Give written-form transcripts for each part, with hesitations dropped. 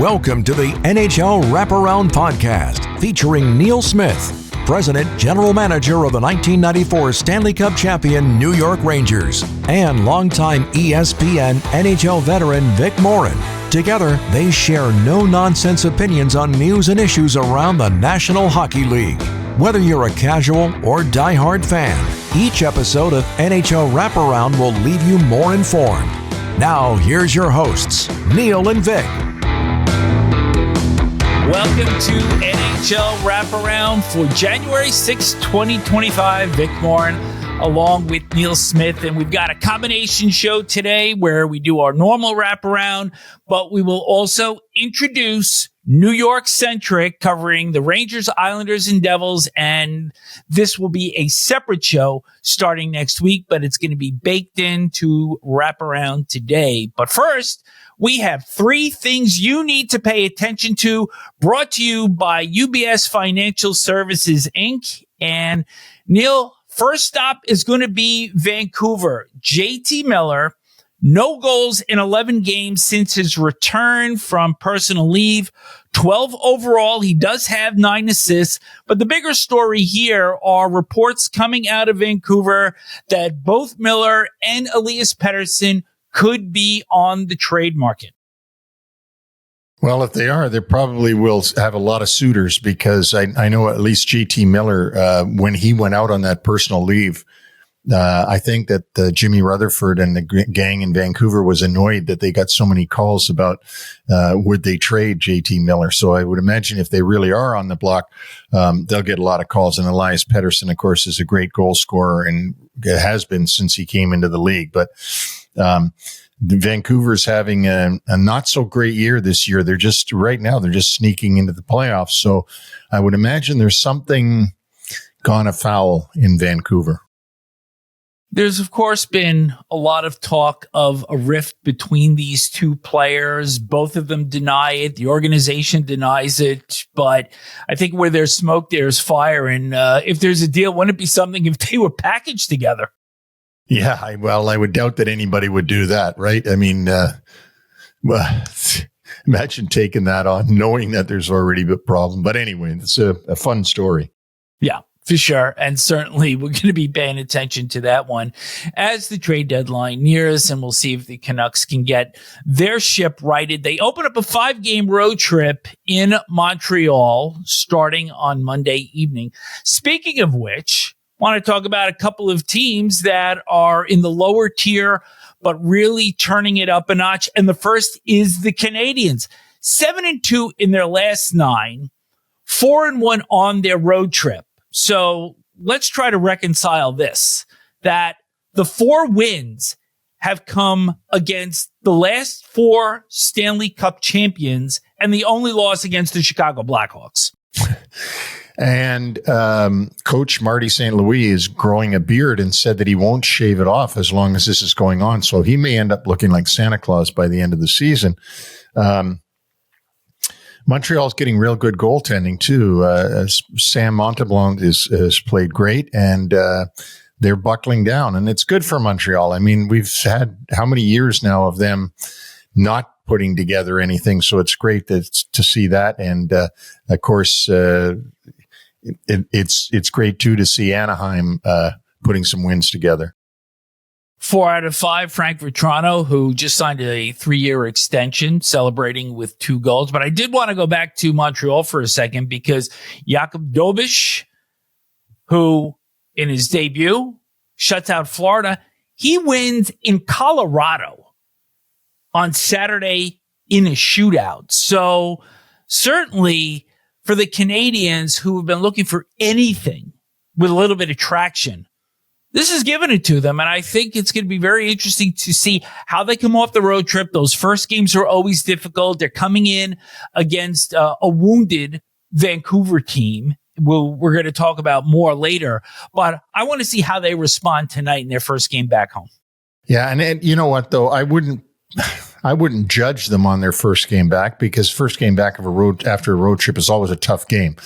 Welcome to the NHL Wraparound podcast featuring Neil Smith, President General Manager of the 1994 Stanley Cup champion New York Rangers, and longtime ESPN NHL veteran Vic Morren. Together, they share no-nonsense opinions on news and issues around the National Hockey League. Whether you're a casual or diehard fan, each episode of NHL Wraparound will leave you more informed. Now, here's your hosts, Neil and Vic. Welcome to NHL Wraparound for January 6, 2025. Vic Morren along with Neil Smith. And we've got a combination show today where we do our normal wraparound, but we will also introduce New York Centric, covering the Rangers, Islanders, and Devils. And this will be a separate show starting next week, but it's going to be baked into Wraparound today. But first, we have three things you need to pay attention to, brought to you by UBS Financial Services, Inc. And Neil, first stop is going to be Vancouver. JT Miller, no goals in 11 games since his return from personal leave, 12 overall. He does have 9 assists, but the bigger story here are reports coming out of Vancouver that both Miller and Elias Pettersson could be on the trade market. Well, if they are, they probably will have a lot of suitors, because I know at least JT Miller, when he went out on that personal leave, I think that Jimmy Rutherford and the gang in Vancouver was annoyed that they got so many calls about would they trade JT Miller. So I would imagine if they really are on the block, they'll get a lot of calls. And Elias Pettersson, of course, is a great goal scorer and has been since he came into the league. But Vancouver's having a not so great year this year. They're just sneaking into the playoffs. So I would imagine there's something gone afoul in Vancouver. There's, of course, been a lot of talk of a rift between these two players. Both of them deny it. The organization denies it. But I think where there's smoke, there's fire. And if there's a deal, wouldn't it be something if they were packaged together? Yeah, I would doubt that anybody would do that, right? I mean, imagine taking that on, knowing that there's already a problem. But anyway, it's a fun story. Yeah, for sure. And certainly we're going to be paying attention to that one as the trade deadline nears, and we'll see if the Canucks can get their ship righted. They open up a 5-game road trip in Montreal starting on Monday evening. Speaking of which, I want to talk about a couple of teams that are in the lower tier, but really turning it up a notch. And the first is the Canadiens. 7-2 in their last 9, 4-1 on their road trip. So let's try to reconcile this, that the 4 wins have come against the last 4 Stanley Cup champions and the only loss against the Chicago Blackhawks. And Coach Marty St. Louis is growing a beard and said that he won't shave it off as long as this is going on. So he may end up looking like Santa Claus by the end of the season. Montreal's getting real good goaltending too. Sam Montembeault has played great, and they're buckling down, and it's good for Montreal. I mean, we've had how many years now of them not putting together anything, so it's great to see that. And of course, it's great too to see Anaheim putting some wins together. 4 out of 5, Frank Vatrano, who just signed a 3-year extension, celebrating with 2 goals. But I did want to go back to Montreal for a second, because Jakub Dobeš, who in his debut shuts out Florida, he wins in Colorado on Saturday in a shootout. So certainly for the Canadiens, who have been looking for anything with a little bit of traction, this is giving it to them. And I think it's going to be very interesting to see how they come off the road trip. Those first games are always difficult. They're coming in against a wounded Vancouver team. We're going to talk about more later, but I want to see how they respond tonight in their first game back home. Yeah. And you know what, though? I wouldn't judge them on their first game back, because first game back after a road trip is always a tough game.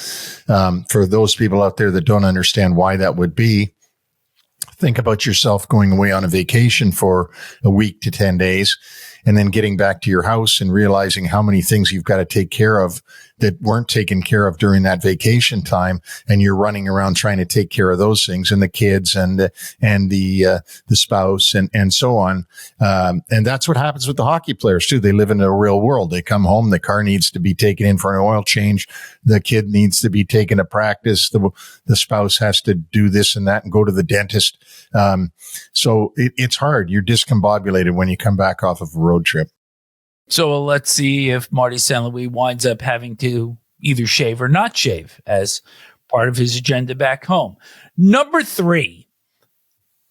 For those people out there that don't understand why that would be, think about yourself going away on a vacation for a week to 10 days. and then getting back to your house and realizing how many things you've got to take care of that weren't taken care of during that vacation time. And you're running around trying to take care of those things and the kids and the spouse and so on. And that's what happens with the hockey players too. They live in a real world. They come home. The car needs to be taken in for an oil change. The kid needs to be taken to practice. The spouse has to do this and that and go to the dentist. So it's hard. You're discombobulated when you come back off of a road trip. So let's see if Marty St. Louis winds up having to either shave or not shave as part of his agenda back home. Number 3,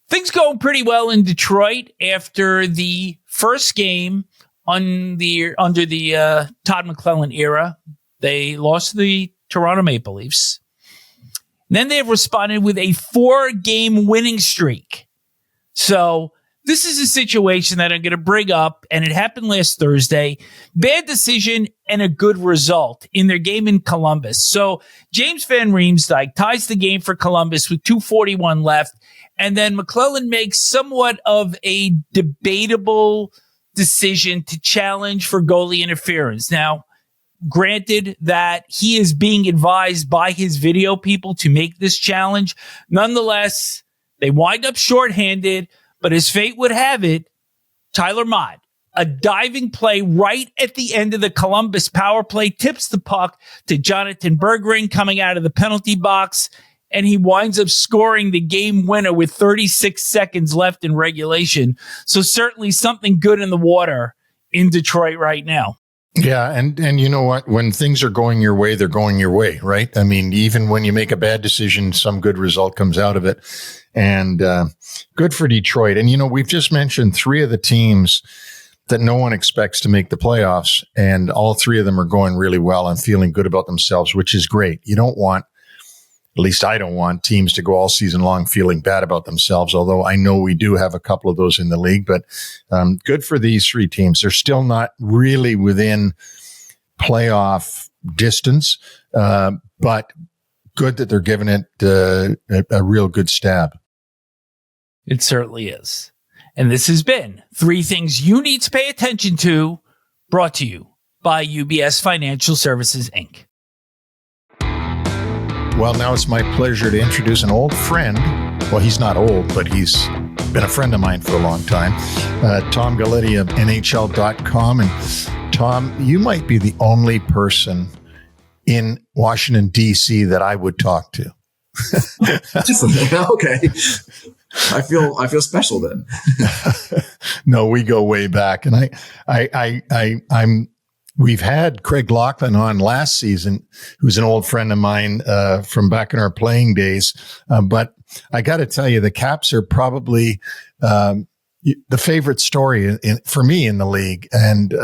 things going pretty well in Detroit after the first game under the Todd McClellan era. They lost to the Toronto Maple Leafs. Then they have responded with a 4-game winning streak. So this is a situation that I'm going to bring up, and it happened last Thursday. Bad decision and a good result in their game in Columbus. So James Van Riemsdyk ties the game for Columbus with 2:41 left, and then McClellan makes somewhat of a debatable decision to challenge for goalie interference. Now, granted that he is being advised by his video people to make this challenge, nonetheless, they wind up shorthanded. But as fate would have it, Tyler Mott, a diving play right at the end of the Columbus power play, tips the puck to Jonathan Berggren coming out of the penalty box, and he winds up scoring the game winner with 36 seconds left in regulation. So certainly something good in the water in Detroit right now. Yeah, and you know what? When things are going your way, they're going your way, right? I mean, even when you make a bad decision, some good result comes out of it. And good for Detroit. And, you know, we've just mentioned 3 of the teams that no one expects to make the playoffs, and all 3 of them are going really well and feeling good about themselves, which is great. You don't want, at least I don't want, teams to go all season long feeling bad about themselves, although I know we do have a couple of those in the league. But good for these 3 teams. They're still not really within playoff distance, but good that they're giving it a real good stab. It certainly is. And this has been 3 Things You Need to Pay Attention to, brought to you by UBS Financial Services, Inc. Well, now it's my pleasure to introduce an old friend. Well, he's not old, but he's been a friend of mine for a long time. Tom Gulitti of NHL.com. And Tom, you might be the only person in Washington, D.C. that I would talk to. Okay. I feel special then. No, we go way back. And we've had Craig Laughlin on last season, who's an old friend of mine from back in our playing days. But I got to tell you, the Caps are probably the favorite story for me in the league. And,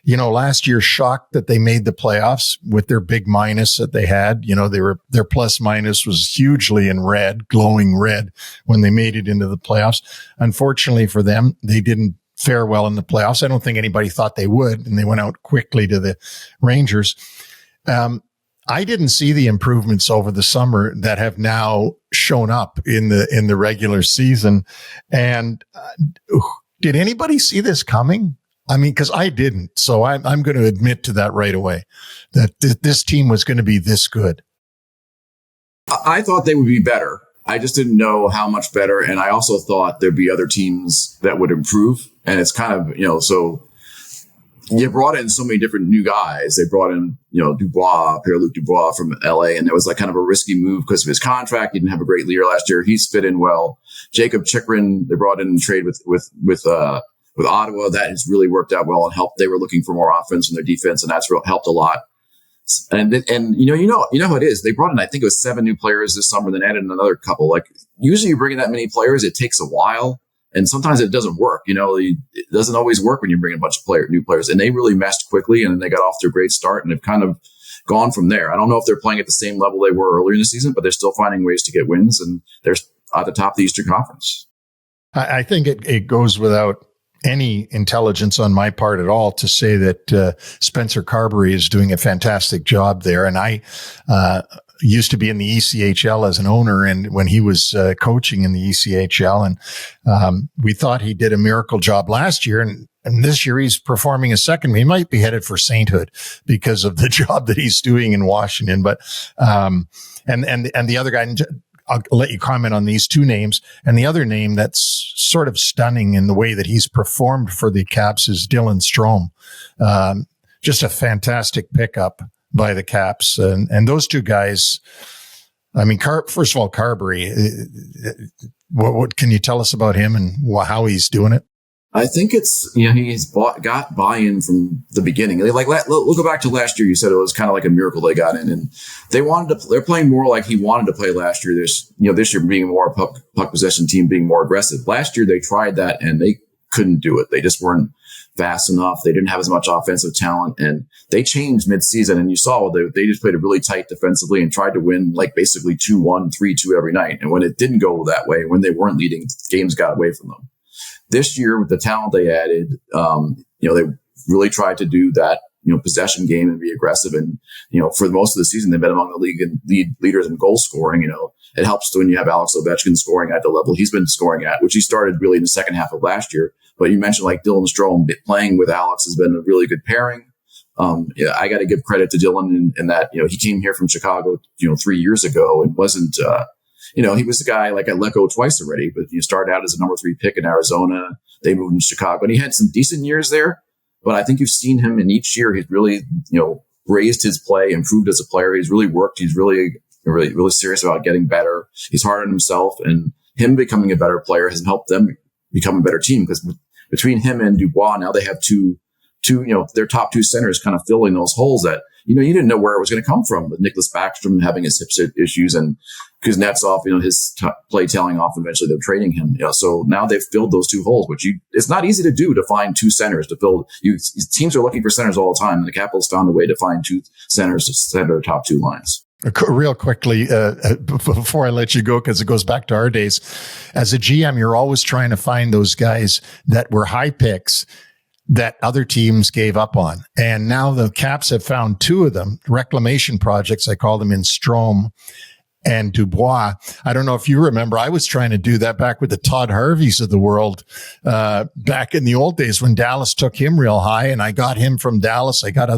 last year shocked that they made the playoffs with their big minus that they had. You know, their plus minus was hugely in red, glowing red when they made it into the playoffs. Unfortunately for them, they didn't fare well in the playoffs. I don't think anybody thought they would, and they went out quickly to the Rangers. I didn't see the improvements over the summer that have now shown up in the regular season. And did anybody see this coming? I mean, because I didn't. So I'm going to admit to that right away, that this team was going to be this good. I thought they would be better. I just didn't know how much better. And I also thought there'd be other teams that would improve. And it's kind of, so you brought in so many different new guys. They brought in, Dubois, Pierre-Luc Dubois from LA. And it was like kind of a risky move because of his contract. He didn't have a great year last year. He's fit in well. Jacob Chikrin, they brought in trade with Ottawa. That has really worked out well and helped. They were looking for more offense in their defense, and that's helped a lot. And you know how it is. They brought in, I think it was 7 new players this summer, then added another couple. Like usually you bring in that many players, it takes a while, and sometimes it doesn't work. It doesn't always work when you bring in a bunch of new players. And they really meshed quickly, and then they got off to a great start, and they've kind of gone from there. I don't know if they're playing at the same level they were earlier in the season, but they're still finding ways to get wins, and they're at the top of the Eastern Conference. I think it goes without any intelligence on my part at all to say that Spencer Carbery is doing a fantastic job there. And used to be in the ECHL as an owner, and when he was coaching in the ECHL, and we thought he did a miracle job last year, and this year he's performing a second. He might be headed for sainthood because of the job that he's doing in Washington. But and the other guy, I'll let you comment on these two names. And the other name that's sort of stunning in the way that he's performed for the Caps is Dylan Strome. Just a fantastic pickup by the Caps. And those two guys, I mean, first of all, Carbery, what can you tell us about him and how he's doing it? I think it's, he's got buy-in from the beginning. We'll go back to last year. You said it was kind of like a miracle they got in, and they're playing more like he wanted to play last year. This year being more a puck possession team, being more aggressive. Last year they tried that and they couldn't do it. They just weren't fast enough. They didn't have as much offensive talent, and they changed mid-season. And you saw they just played it really tight defensively and tried to win like basically 2-1, 3-2 every night. And when it didn't go that way, when they weren't leading, games got away from them. This year, with the talent they added, they really tried to do that, possession game and be aggressive. And, for most of the season, they've been among the league and leaders in goal scoring. It helps when you have Alex Ovechkin scoring at the level he's been scoring at, which he started really in the second half of last year. But you mentioned like Dylan Strome playing with Alex has been a really good pairing. I got to give credit to Dylan in that, he came here from Chicago, 3 years ago and wasn't, he was the guy like at Lecco twice already, but he started out as a number 3 pick in Arizona. They moved to Chicago and he had some decent years there. But I think you've seen him in each year. He's really, raised his play, improved as a player. He's really worked. He's really serious about getting better. He's hard on himself, and him becoming a better player has helped them become a better team, because between him and Dubois, now they have two, their top 2 centers kind of filling those holes that, you didn't know where it was going to come from, with Nicholas Backstrom having his hip issues and Kuznetsov, his play tailing off. Eventually they're trading him. So now they've filled those 2 holes, which it's not easy to do, to find 2 centers to fill. Teams are looking for centers all the time, and the Capitals found a way to find 2 centers to center the top 2 lines. Real quickly, before I let you go, because it goes back to our days, as a GM, you're always trying to find those guys that were high picks that other teams gave up on. And now the Caps have found 2 of them, reclamation projects, I call them, in Strome and Dubois. I don't know if you remember, I was trying to do that back with the Todd Harveys of the world, back in the old days when Dallas took him real high, and I got him from Dallas. I got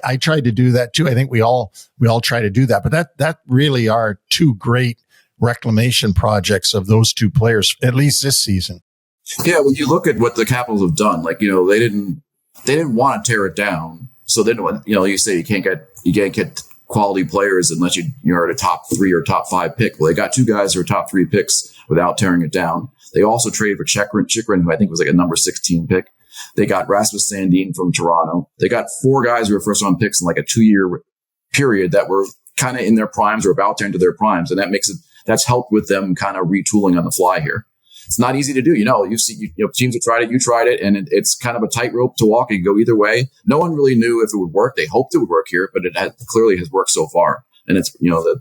I tried to do that too. I think we all try to do that, but that really are 2 great reclamation projects of those 2 players, at least this season. Yeah, when you look at what the Capitals have done, like, they didn't want to tear it down. So then, you say you can't get quality players unless you're at a top 3 or top 5 pick. Well, they got 2 guys who are top 3 picks without tearing it down. They also traded for Chychrun, who I think was like a number 16 pick. They got Rasmus Sandin from Toronto. They got 4 guys who were first round picks in like a 2-year period that were kind of in their primes or about to enter their primes. And that's helped with them kind of retooling on the fly here. It's not easy to do. You see, teams have tried it, you tried it, and it's kind of a tightrope to walk. It can go either way. No one really knew if it would work. They hoped it would work here, but it clearly has worked so far. And it's,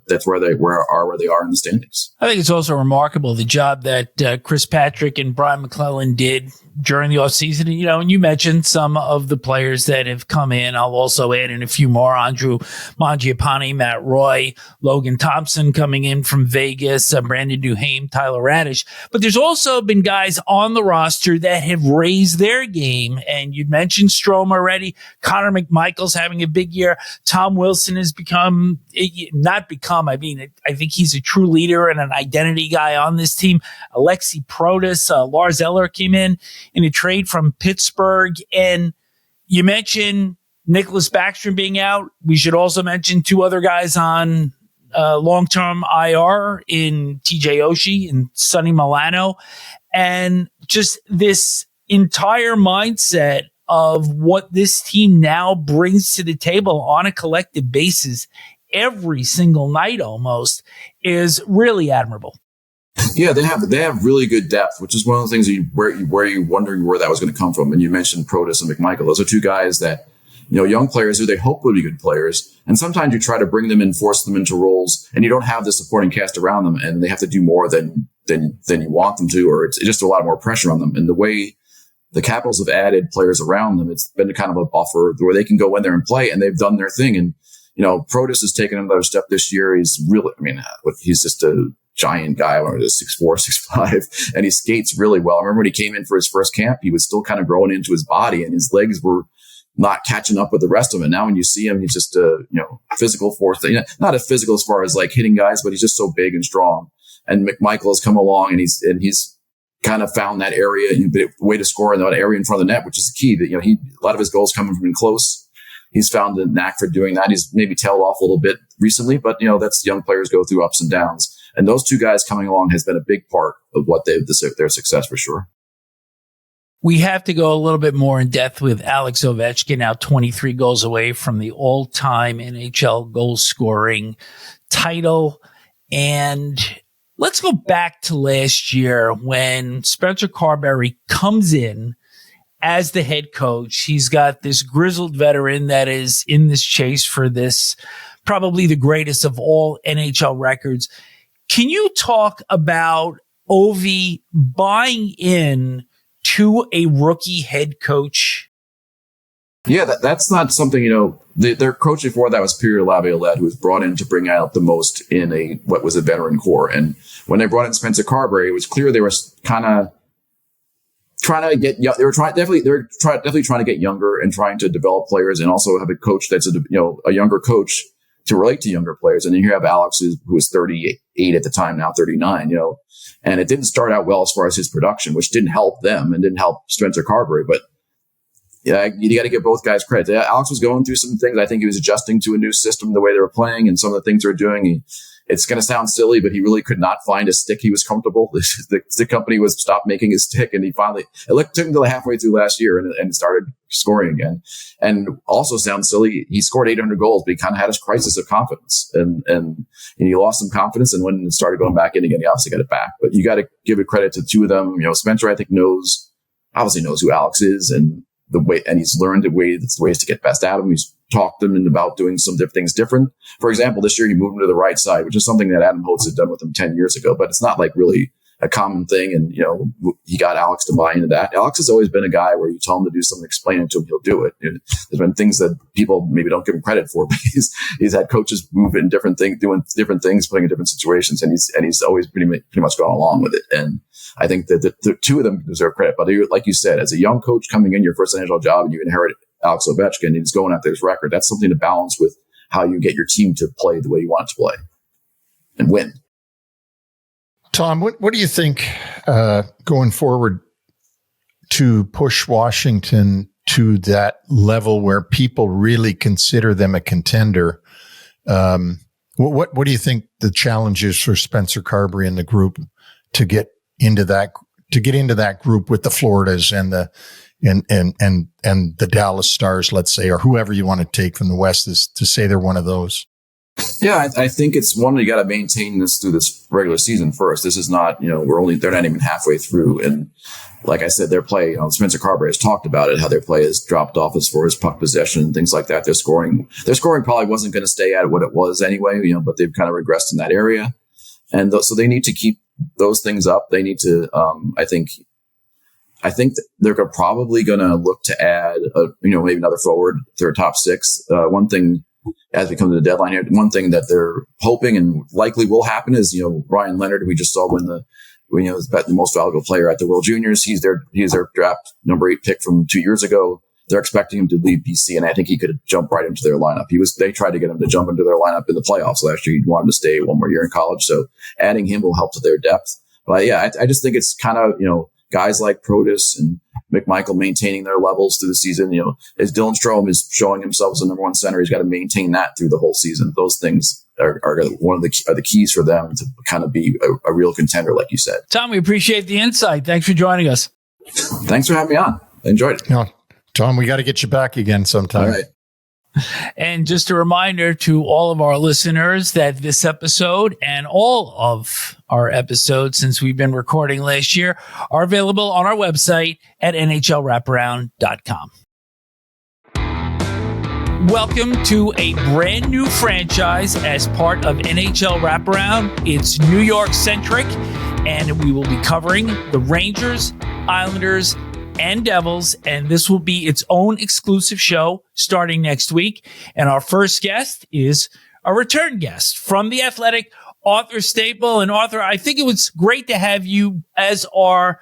that's where they are in the standings. I think it's also remarkable the job that Chris Patrick and Brian McClellan did during the offseason. And you mentioned some of the players that have come in. I'll also add in a few more: Andrew Mangiapane, Matt Roy, Logan Thompson coming in from Vegas, Brandon Duhaime, Tyler Radish. But there's also been guys on the roster that have raised their game. And you'd mentioned Strome already. Connor McMichael's having a big year. Tom Wilson has I think he's a true leader and an identity guy on this team. Alexi Protas, Lars Eller came in a trade from Pittsburgh. And you mentioned Nicholas Backstrom being out. We should also mention 2 other guys on long-term IR in TJ Oshie and Sonny Milano. And just this entire mindset of what this team now brings to the table on a collective basis every single night almost is really admirable. Yeah, they have really good depth, which is one of the things where you're wondering where that was going to come from. And you mentioned Protas and McMichael. Those are 2 guys that, young players who they hope will be good players. And sometimes you try to bring them in, force them into roles, and you don't have the supporting cast around them, and they have to do more than you want them to, or it's just a lot more pressure on them. And the way the Capitals have added players around them, it's been kind of a buffer where they can go in there and play, and they've done their thing. And Protas has taken another step this year. He's really, he's just a giant guy, 6'4", 6'5", and he skates really well. I remember when he came in for his first camp, he was still kind of growing into his body and his legs were not catching up with the rest of him. And now when you see him, he's just a, physical force, not a physical as far as like hitting guys, but he's just so big and strong. And McMichael has come along and he's kind of found that area, way to score in that area in front of the net, which is the key. That a lot of his goals coming from in close. He's found a knack for doing that. He's maybe tailed off a little bit recently, but that's young players go through ups and downs. And those two guys coming along has been a big part of what their success for sure. We have to go a little bit more in depth with Alex Ovechkin, now 23 goals away from the all-time NHL goal scoring title. And let's go back to last year when Spencer Carbery comes in as the head coach. He's got this grizzled veteran that is in this chase for this, probably the greatest of all NHL records. Can you talk about Ovi buying in to a rookie head coach? Yeah, that's not something, their coach before that was Pierre Laviolette, who was brought in to bring out the most in what was a veteran core. And when they brought in Spencer Carbery, it was clear they were kind of trying to get, they were definitely trying to get younger and trying to develop players and also have a coach that's a younger coach to relate to younger players. And then you have Alex, who was 38 at the time, now 39, and it didn't start out well as far as his production, which didn't help them and didn't help Spencer Carbery. But yeah, you got to give both guys credit. Alex was going through some things. I think he was adjusting to a new system, the way they were playing and some of the things they were doing. It's going to sound silly, but he really could not find a stick he was comfortable. The stick company was stopped making his stick, and it took him until halfway through last year and started scoring again. And also sounds silly, he scored 800 goals, but he kind of had his crisis of confidence, and he lost some confidence. And when it started going back in again, he obviously got it back. But you got to give it credit to two of them. Spencer, I think, obviously knows who Alex is and he's learned ways to get best out of him. He's talked to him about doing some things different. For example, this year he moved him to the right side, which is something that Adam Holtz had done with him 10 years ago, but it's not like really a common thing. And, he got Alex to buy into that. Alex has always been a guy where you tell him to do something, explain it to him, he'll do it. There's been things that people maybe don't give him credit for, but he's had coaches move in different things, doing different things, playing in different situations. And he's always pretty much gone along with it. And I think that the two of them deserve credit. But like you said, as a young coach coming in your first NHL job and you inherit Alex Ovechkin and he's going after his record, that's something to balance with how you get your team to play the way you want it to play and win. Tom, what do you think going forward to push Washington to that level where people really consider them a contender? What do you think the challenge is for Spencer Carbery and the group to get into that group with the Floridas and the Dallas Stars, let's say, or whoever you want to take from the West, is to say they're one of those? Yeah, I think it's one you got to maintain this through this regular season first. This is not, they're not even halfway through. And like I said, their play, Spencer Carbery has talked about it, how their play has dropped off as far as puck possession and things like that. Their scoring probably wasn't going to stay at what it was anyway, but they've kind of regressed in that area. And so they need to keep those things up. They need to, I think they're probably going to look to add, maybe another forward to their top six. One thing, as we come to the deadline here, one thing that they're hoping and likely will happen is, Brian Leonard, we just saw win the most valuable player at the World Juniors. He's their draft number 8 pick from 2 years ago. They're expecting him to leave BC, and I think he could jump right into their lineup. They tried to get him to jump into their lineup in the playoffs last year. He wanted to stay one more year in college, so adding him will help to their depth. But yeah, I just think it's kind of, guys like Protas and McMichael maintaining their levels through the season. As Dylan Strome is showing himself as the number one center, he's got to maintain that through the whole season. Those things are one of the keys for them to kind of be a real contender, like you said. Tom, we appreciate the insight. Thanks for joining us. Thanks for having me on. I enjoyed it. Tom, we got to get you back again sometime. All right. And just a reminder to all of our listeners that this episode and all of our episodes since we've been recording last year are available on our website at NHLWraparound.com. Welcome to a brand new franchise as part of NHL Wraparound. It's New York Centric, and we will be covering the Rangers, Islanders, and Devils, and this will be its own exclusive show starting next week. And our first guest is a return guest from The Athletic, Arthur Staple. And Arthur, I think it was great to have you as our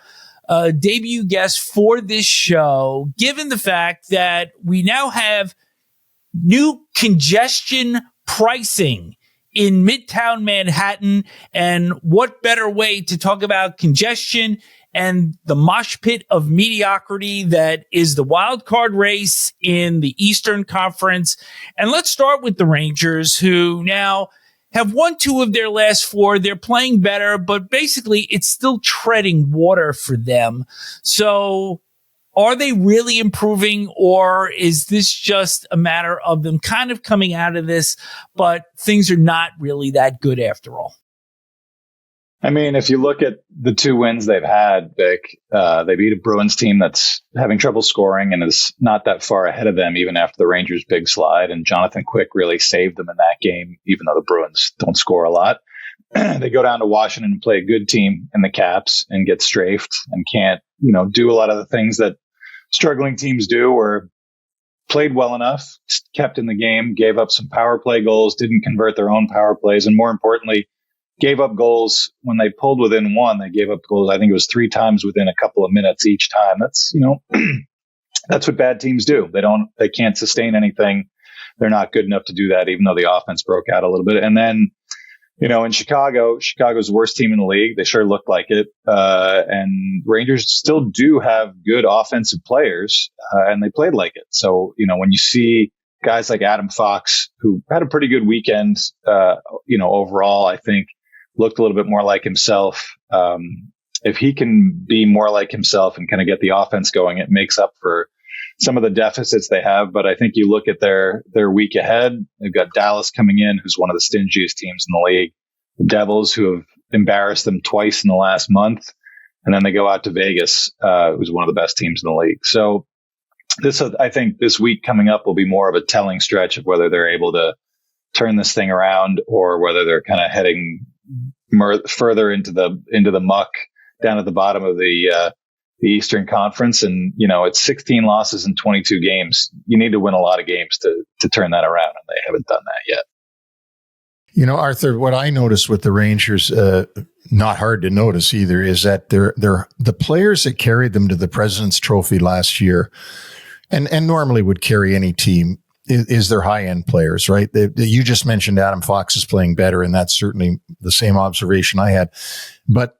debut guest for this show, given the fact that we now have new congestion pricing in Midtown Manhattan. And what better way to talk about congestion and the mosh pit of mediocrity that is the wild card race in the Eastern Conference. And let's start with the Rangers, who now have won 2 of their last 4. They're playing better, but basically it's still treading water for them. So are they really improving, or is this just a matter of them kind of coming out of this, but things are not really that good after all? I mean, if you look at the 2 wins they've had, Vic, they beat a Bruins team that's having trouble scoring and is not that far ahead of them, even after the Rangers' big slide. And Jonathan Quick really saved them in that game, even though the Bruins don't score a lot. They go down to Washington and play a good team in the Caps and get strafed and can't, do a lot of the things that struggling teams do, or played well enough, kept in the game, gave up some power play goals, didn't convert their own power plays, and more importantly, gave up goals when they pulled within 1. They gave up goals, I think it was 3 times within a couple of minutes each time. That's, that's what bad teams do. They can't sustain anything. They're not good enough to do that, even though the offense broke out a little bit. And then, in Chicago's the worst team in the league. They sure look like it. And Rangers still do have good offensive players, and they played like it. So, when you see guys like Adam Fox, who had a pretty good weekend, overall, I think, looked a little bit more like himself. If he can be more like himself and kind of get the offense going, it makes up for some of the deficits they have. But I think you look at their week ahead, they've got Dallas coming in, who's one of the stingiest teams in the league, the Devils, who have embarrassed them twice in the last month, and then they go out to Vegas, who's one of the best teams in the league. So I think this week coming up will be more of a telling stretch of whether they're able to turn this thing around or whether they're kind of heading further into the muck down at the bottom of the Eastern Conference. And, it's 16 losses in 22 games. You need to win a lot of games to turn that around, and they haven't done that yet. Arthur, what I noticed with the Rangers, not hard to notice either, is that they're the players that carried them to the President's Trophy last year and normally would carry any team is their high-end players, right? You just mentioned Adam Fox is playing better, and that's certainly the same observation I had. But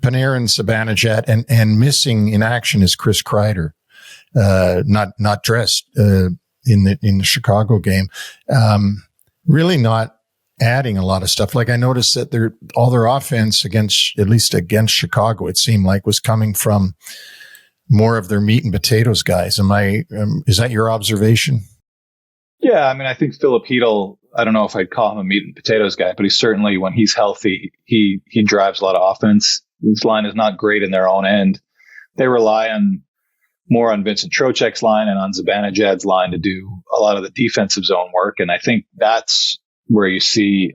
Panarin, Zibanejad, and missing in action is Chris Kreider, not dressed in the Chicago game. Really not adding a lot of stuff. Like I noticed that all their offense at least against Chicago, it seemed like was coming from more of their meat and potatoes guys. Is that your observation? Yeah, I think Philip Hedl, I don't know if I'd call him a meat and potatoes guy, but he's certainly, when he's healthy, he drives a lot of offense. His line is not great in their own end. They rely more on Vincent Trocheck's line and on Zibanejad's line to do a lot of the defensive zone work. And I think that's where you see,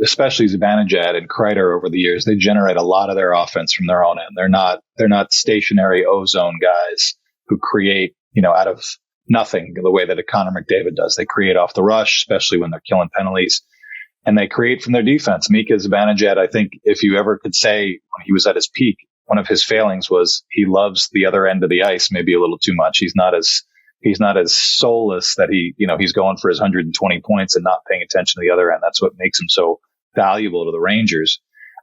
especially Zibanejad and Kreider over the years, they generate a lot of their offense from their own end. They're not stationary O-zone guys who create, out of nothing the way that a Connor McDavid does. They create off the rush, especially when they're killing penalties, and they create from their defense. Mika Zibanejad, I think if you ever could say when he was at his peak, one of his failings was he loves the other end of the ice maybe a little too much. He's not as soulless that he's going for his 120 points and not paying attention to the other end. That's what makes him so valuable to the Rangers.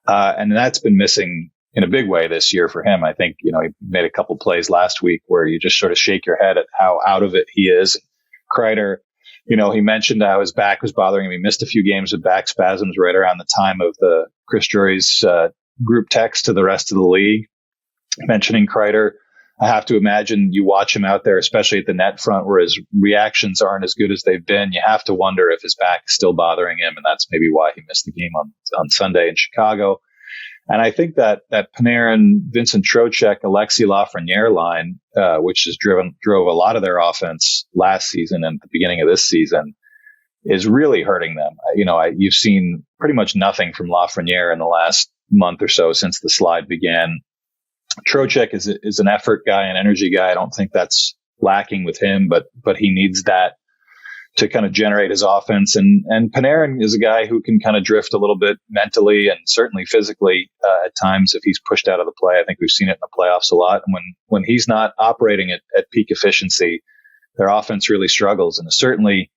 And that's been missing in a big way this year for him. I think, he made a couple plays last week where you just sort of shake your head at how out of it he is. Kreider, he mentioned how his back was bothering him. He missed a few games with back spasms right around the time of the Chris Drury's group text to the rest of the league mentioning Kreider. I have to imagine you watch him out there, especially at the net front, where his reactions aren't as good as they've been. You have to wonder if his back is still bothering him, and that's maybe why he missed the game on Sunday in Chicago. And I think that Panarin, Vincent Trocheck, Alexis Lafreniere line, which has drove a lot of their offense last season and at the beginning of this season, is really hurting them. You've seen pretty much nothing from Lafreniere in the last month or so since the slide began. Trocheck is an effort guy, an energy guy. I don't think that's lacking with him, but he needs that to kind of generate his offense. And Panarin is a guy who can kind of drift a little bit mentally and certainly physically at times if he's pushed out of the play. I think we've seen it in the playoffs a lot. And when he's not operating at peak efficiency, their offense really struggles. And certainly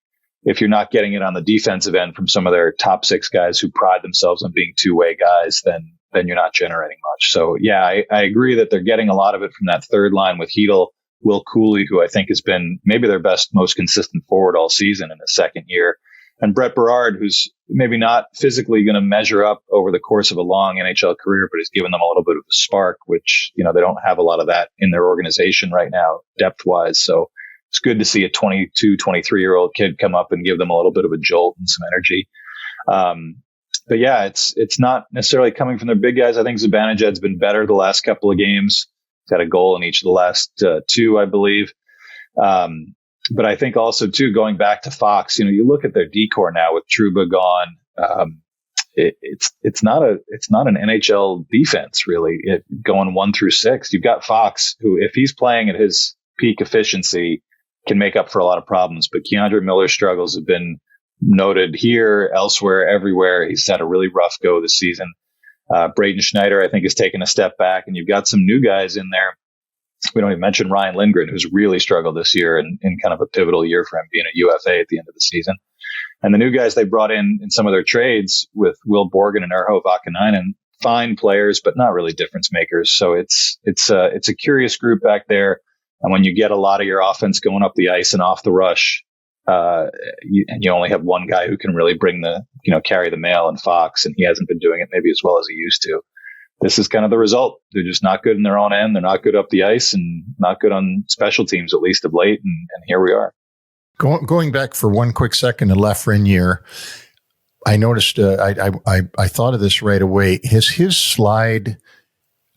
if you're not getting it on the defensive end from some of their top six guys who pride themselves on being two-way guys, then you're not generating much. So yeah, I agree that they're getting a lot of it from that third line with Hedl, Will Cooley, who I think has been maybe their best, most consistent forward all season in his second year, and Brett Berard, who's maybe not physically going to measure up over the course of a long NHL career, but has given them a little bit of a spark, which, they don't have a lot of that in their organization right now, depth-wise. So it's good to see a 22, 23-year-old kid come up and give them a little bit of a jolt and some energy. But yeah, it's not necessarily coming from their big guys. I think Zibanejad's been better the last couple of games. He's had a goal in each of the last two, I believe. But I think also too, going back to Fox, you look at their decor now with Trouba gone. It's not an NHL defense really. Going 1 through 6, you've got Fox, who if he's playing at his peak efficiency, can make up for a lot of problems. But Keandre Miller's struggles have been noted here, elsewhere, everywhere. He's had a really rough go this season. Braden Schneider, I think, has taken a step back, and you've got some new guys in there. We don't even mention Ryan Lindgren, who's really struggled this year in kind of a pivotal year for him, being a UFA at the end of the season. And the new guys they brought in some of their trades with Will Borgen and Urho Vakanainen, fine players, but not really difference makers. So it's a curious group back there. And when you get a lot of your offense going up the ice and off the rush, and you only have one guy who can really bring carry the mail in Fox, and he hasn't been doing it maybe as well as he used to. This is kind of the result. They're just not good in their own end. They're not good up the ice and not good on special teams, at least of late. And here we are. Going back for one quick second to Lafreniere, I noticed, I thought of this right away. Has his slide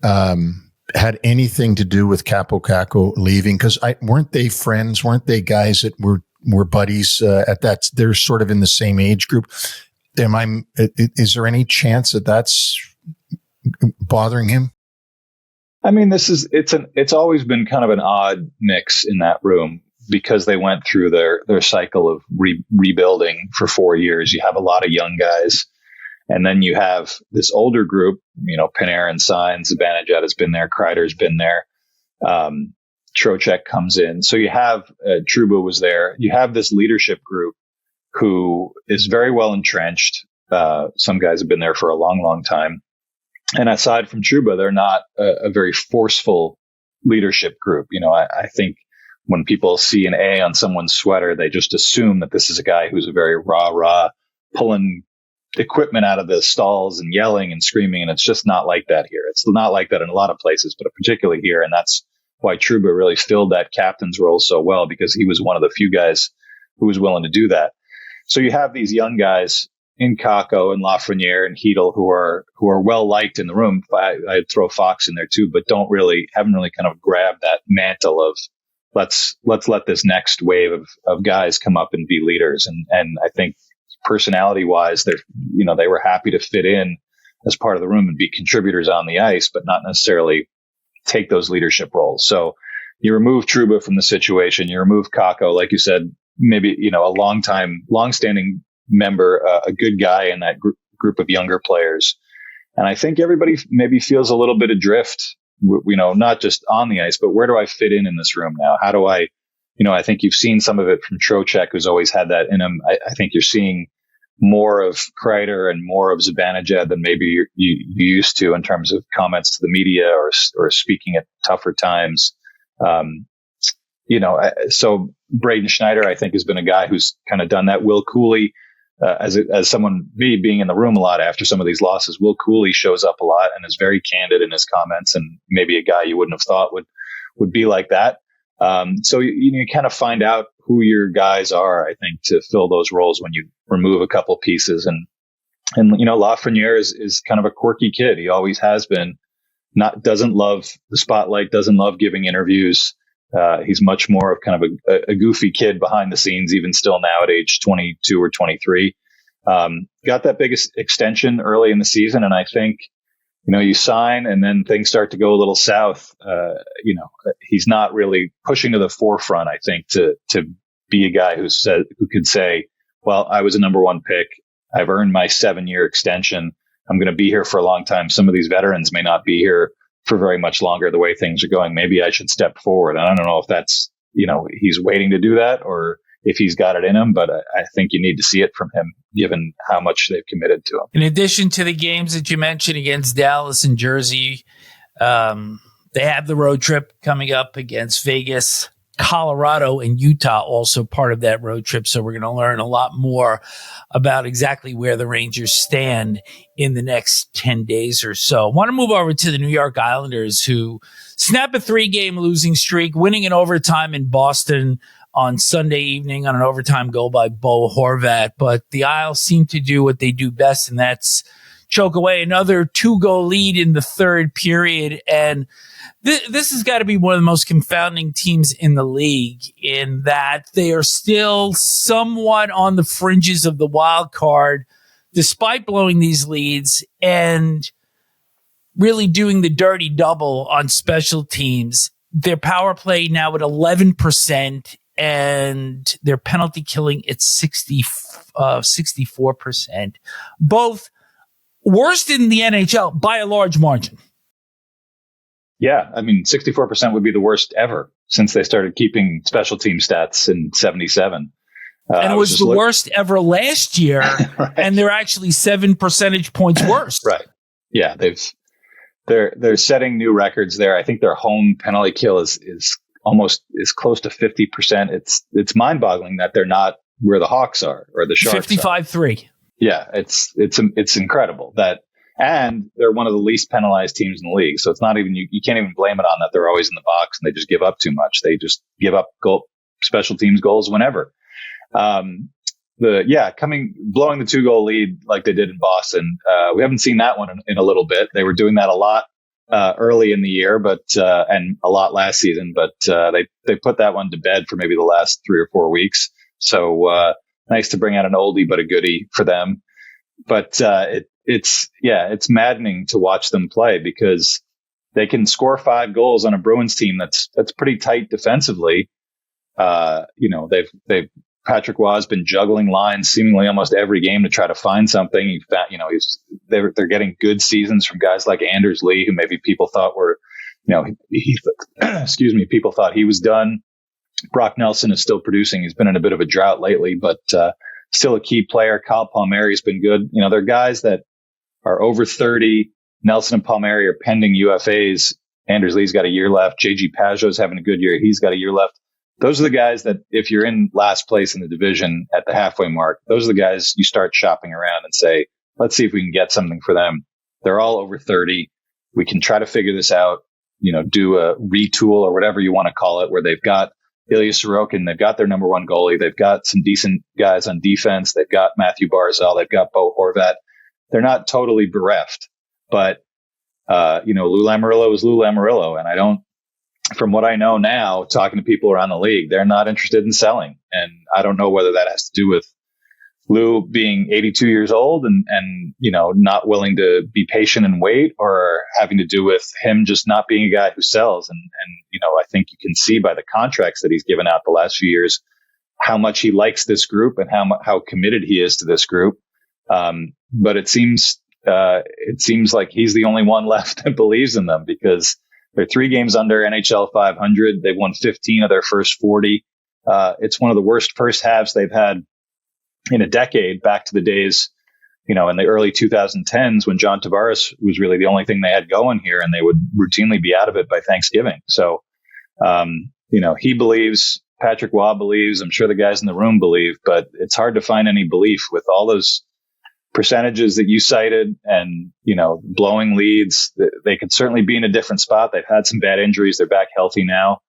had anything to do with Capo Caco leaving? Because weren't they friends? Weren't they guys that were buddies at that? They're sort of in the same age group. Is there any chance that that's bothering him? I mean, it's always been kind of an odd mix in that room because they went through their cycle of rebuilding for 4 years. You have a lot of young guys, and then you have this older group. Panarin signs, Zibanejad has been there, Kreider's been there. Trocheck comes in. So you have Trouba was there. You have this leadership group who is very well entrenched. Some guys have been there for a long, long time. And aside from Trouba, they're not a very forceful leadership group. I think when people see an A on someone's sweater, they just assume that this is a guy who's a very rah, pulling equipment out of the stalls and yelling and screaming. And it's just not like that here. It's not like that in a lot of places, but particularly here. And that's why Trouba really filled that captain's role so well, because he was one of the few guys who was willing to do that. So you have these young guys in Kakko and Lafreniere and Hedl who are well liked in the room. I'd throw Fox in there too, but haven't really kind of grabbed that mantle of let's let this next wave of guys come up and be leaders. And I think personality wise, they were happy to fit in as part of the room and be contributors on the ice, but not necessarily take those leadership roles. So you remove Trouba from the situation, you remove Kakko, like you said, maybe, a long-standing member, a good guy in that group of younger players. And I think everybody maybe feels a little bit adrift, not just on the ice, but where do I fit in this room now? How do I think you've seen some of it from Trocheck, who's always had that in him. I think you're seeing more of Kreider and more of Zibanejad than maybe you used to in terms of comments to the media or speaking at tougher times. So Braden Schneider, I think, has been a guy who's kind of done that. Will Cooley, as someone being in the room a lot after some of these losses, Will Cooley shows up a lot and is very candid in his comments, and maybe a guy you wouldn't have thought would be like that. So you kind of find out who your guys are, I think, to fill those roles when you remove a couple pieces. And Lafreniere is kind of a quirky kid. He always has been. Doesn't love the spotlight, doesn't love giving interviews. He's much more of kind of a goofy kid behind the scenes, even still now at age 22 or 23. Got that biggest extension early in the season, and I think you sign and then things start to go a little south. He's not really pushing to the forefront, I think, to be a guy who could say, well, I was a number one pick. I've earned my 7-year extension. I'm going to be here for a long time. Some of these veterans may not be here for very much longer the way things are going. Maybe I should step forward. And I don't know if that's, he's waiting to do that or if he's got it in him, but I think you need to see it from him given how much they've committed to him. In addition to the games that you mentioned against Dallas and Jersey, they have the road trip coming up against Vegas, Colorado, and Utah, also part of that road trip. So we're going to learn a lot more about exactly where the Rangers stand in the next 10 days or so. I want to move over to the New York Islanders, who snap a 3-game losing streak, winning in overtime in Boston on Sunday evening on an overtime goal by Bo Horvat. But the Isles seem to do what they do best, and that's choke away another 2-goal lead in the third period. And this has got to be one of the most confounding teams in the league, in that they are still somewhat on the fringes of the wild card, despite blowing these leads and really doing the dirty double on special teams. Their power play now at 11%, and their penalty killing at 64%. Both worst in the NHL by a large margin. Yeah, 64% would be the worst ever since they started keeping special team stats in 77. And it was the worst ever last year, right. And they're actually 7 percentage points worse. Right. Yeah, they're setting new records there. I think their home penalty kill is close to 50%. It's mind-boggling that they're not where the Hawks are or the Sharks. 55-3. Yeah, it's incredible that. And they're one of the least penalized teams in the league. So it's not even, you can't even blame it on that they're always in the box and they just give up too much. They just give up special teams goals whenever. Blowing the 2-goal lead like they did in Boston. We haven't seen that one in a little bit. They were doing that a lot early in the year, and a lot last season, but they put that one to bed for maybe the last 3 or 4 weeks. So nice to bring out an oldie but a goodie for them. But it's maddening to watch them play because they can score 5 goals on a Bruins team that's pretty tight defensively. They've Patrick Roy has been juggling lines seemingly almost every game to try to find something. They're getting good seasons from guys like Anders Lee, who maybe people thought were, people thought he was done. Brock Nelson is still producing. He's been in a bit of a drought lately, but still a key player. Kyle Palmieri's been good. They're guys that are over 30. Nelson and Palmieri are pending UFAs. Anders Lee's got a year left. JG Pajot's having a good year. He's got a year left. Those are the guys that if you're in last place in the division at the halfway mark, those are the guys you start shopping around and say, let's see if we can get something for them. They're all over 30. We can try to figure this out, do a retool or whatever you want to call it, where they've got Ilya Sorokin, they've got their number one goalie, they've got some decent guys on defense, they've got Matthew Barzal, they've got Bo Horvat. They're not totally bereft, but Lou Lamoriello is Lou Lamoriello, and from what I know now, talking to people around the league, they're not interested in selling, and I don't know whether that has to do with Lou being 82 years old and not willing to be patient and wait, or having to do with him just not being a guy who sells. And I think you can see by the contracts that he's given out the last few years how much he likes this group and how committed he is to this group. But it seems like he's the only one left that believes in them, because they're 3 games under NHL 500. They've won 15 of their first 40. It's one of the worst first halves they've had in a decade, back to the days, in the early 2010s when John Tavares was really the only thing they had going here, and they would routinely be out of it by Thanksgiving. So, he believes, Patrick Roy believes, I'm sure the guys in the room believe, but it's hard to find any belief with all those percentages that you cited and, blowing leads. They could certainly be in a different spot. They've had some bad injuries. They're back healthy now,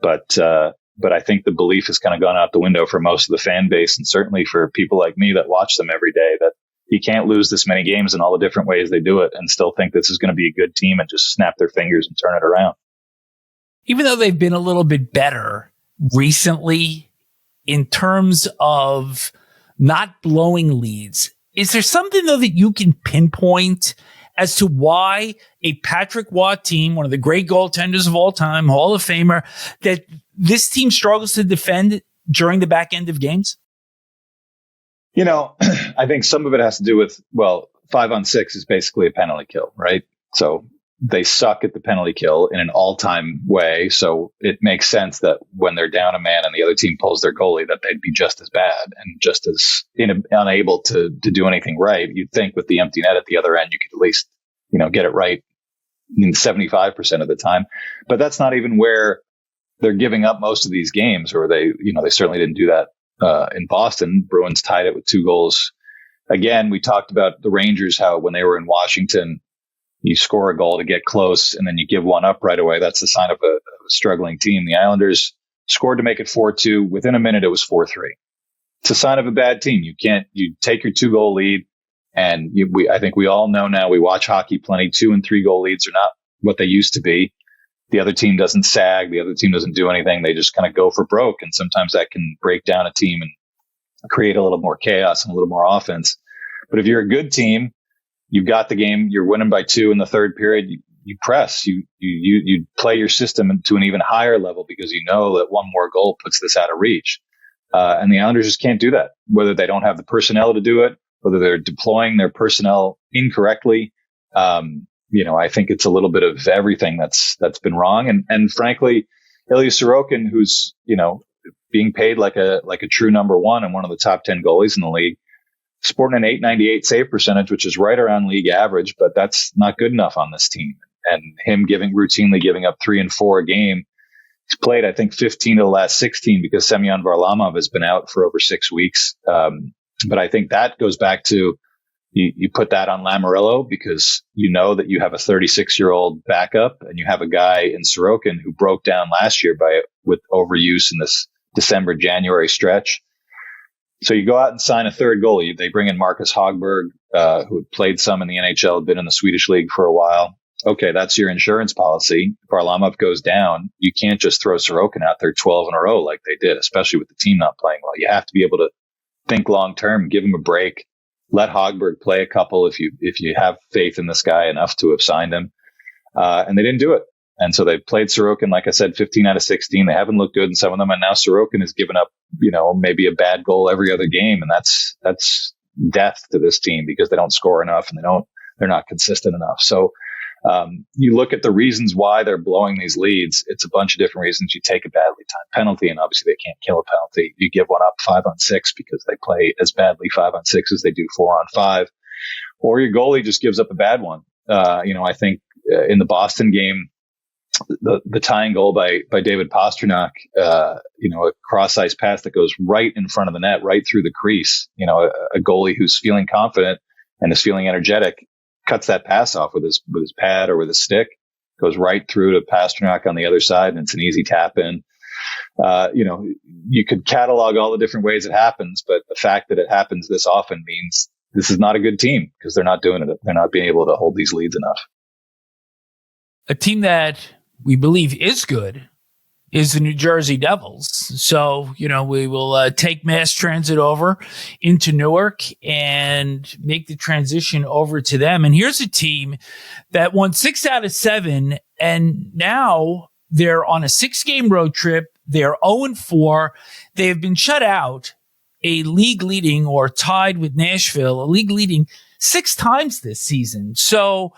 but I think the belief has kind of gone out the window for most of the fan base, and certainly for people like me that watch them every day, that you can't lose this many games in all the different ways they do it and still think this is going to be a good team and just snap their fingers and turn it around. Even though they've been a little bit better recently in terms of not blowing leads, is there something though that you can pinpoint as to why a Patrick Waugh team, one of the great goaltenders of all time, Hall of Famer, that this team struggles to defend during the back end of games? I think some of it has to do with, 5-on-6 is basically a penalty kill, right? So they suck at the penalty kill in an all-time way. So it makes sense that when they're down a man and the other team pulls their goalie, that they'd be just as bad and just as unable to do anything right. You'd think with the empty net at the other end, you could at least, get it right in 75% of the time. But that's not even where they're giving up most of these games, or they certainly didn't do that in Boston. Bruins tied it with 2 goals. Again, we talked about the Rangers, how when they were in Washington, you score a goal to get close and then you give one up right away. That's the sign of a struggling team. The Islanders scored to make it 4-2. Within a minute, it was 4-3. It's a sign of a bad team. You take your 2-goal lead, and I think we all know now, we watch hockey plenty, 2 and 3 goal leads are not what they used to be. The other team doesn't sag. The other team doesn't do anything. They just kind of go for broke. And sometimes that can break down a team and create a little more chaos and a little more offense. But if you're a good team, you've got the game, you're winning by 2 in the third period, you press, you play your system to an even higher level because you know that one more goal puts this out of reach. And the Islanders just can't do that, whether they don't have the personnel to do it, whether they're deploying their personnel incorrectly. I think it's a little bit of everything that's been wrong. And frankly, Elias Sorokin, who's, being paid like a true number one and one of the top 10 goalies in the league, sporting an .898 save percentage, which is right around league average, but that's not good enough on this team. And him routinely giving up 3 and 4 a game. He's played, I think, 15 of the last 16 because Semyon Varlamov has been out for over 6 weeks. But I think that goes back to you put that on Lamoriello because you know that you have a 36-year-old backup and you have a guy in Sorokin who broke down last year with overuse in this December, January stretch. So you go out and sign a third goalie. They bring in Marcus Hogberg, who had played some in the NHL, had been in the Swedish league for a while. Okay, that's your insurance policy. If Varlamov goes down, you can't just throw Sorokin out there 12 in a row like they did, especially with the team not playing well. You have to be able to think long term, give him a break, let Hogberg play a couple if you have faith in this guy enough to have signed him. And they didn't do it. And so they played Sorokin, like I said, 15 out of 16. They haven't looked good in some of them. And now Sorokin has given up, maybe a bad goal every other game. And that's death to this team because they don't score enough and they're not consistent enough. So you look at the reasons why they're blowing these leads. It's a bunch of different reasons. You take a badly timed penalty, and obviously they can't kill a penalty. You give one up 5-on-6 because they play as badly 5-on-6 as they do 4-on-5, or your goalie just gives up a bad one. I think in the Boston game, the tying goal by David Pastrnak, a cross ice pass that goes right in front of the net, right through the crease. A goalie who's feeling confident and is feeling energetic cuts that pass off with his pad or with his stick, goes right through to Pastrnak on the other side, and it's an easy tap in. You could catalog all the different ways it happens, but the fact that it happens this often means this is not a good team because they're not doing it. They're not being able to hold these leads enough. A team that we believe is good is the New Jersey Devils. So, we will take mass transit over into Newark and make the transition over to them. And here's a team that won 6 out of 7, and now they're on a 6-game road trip. They're 0-4. They have been shut out a league leading or tied with Nashville, a league leading 6 times this season. So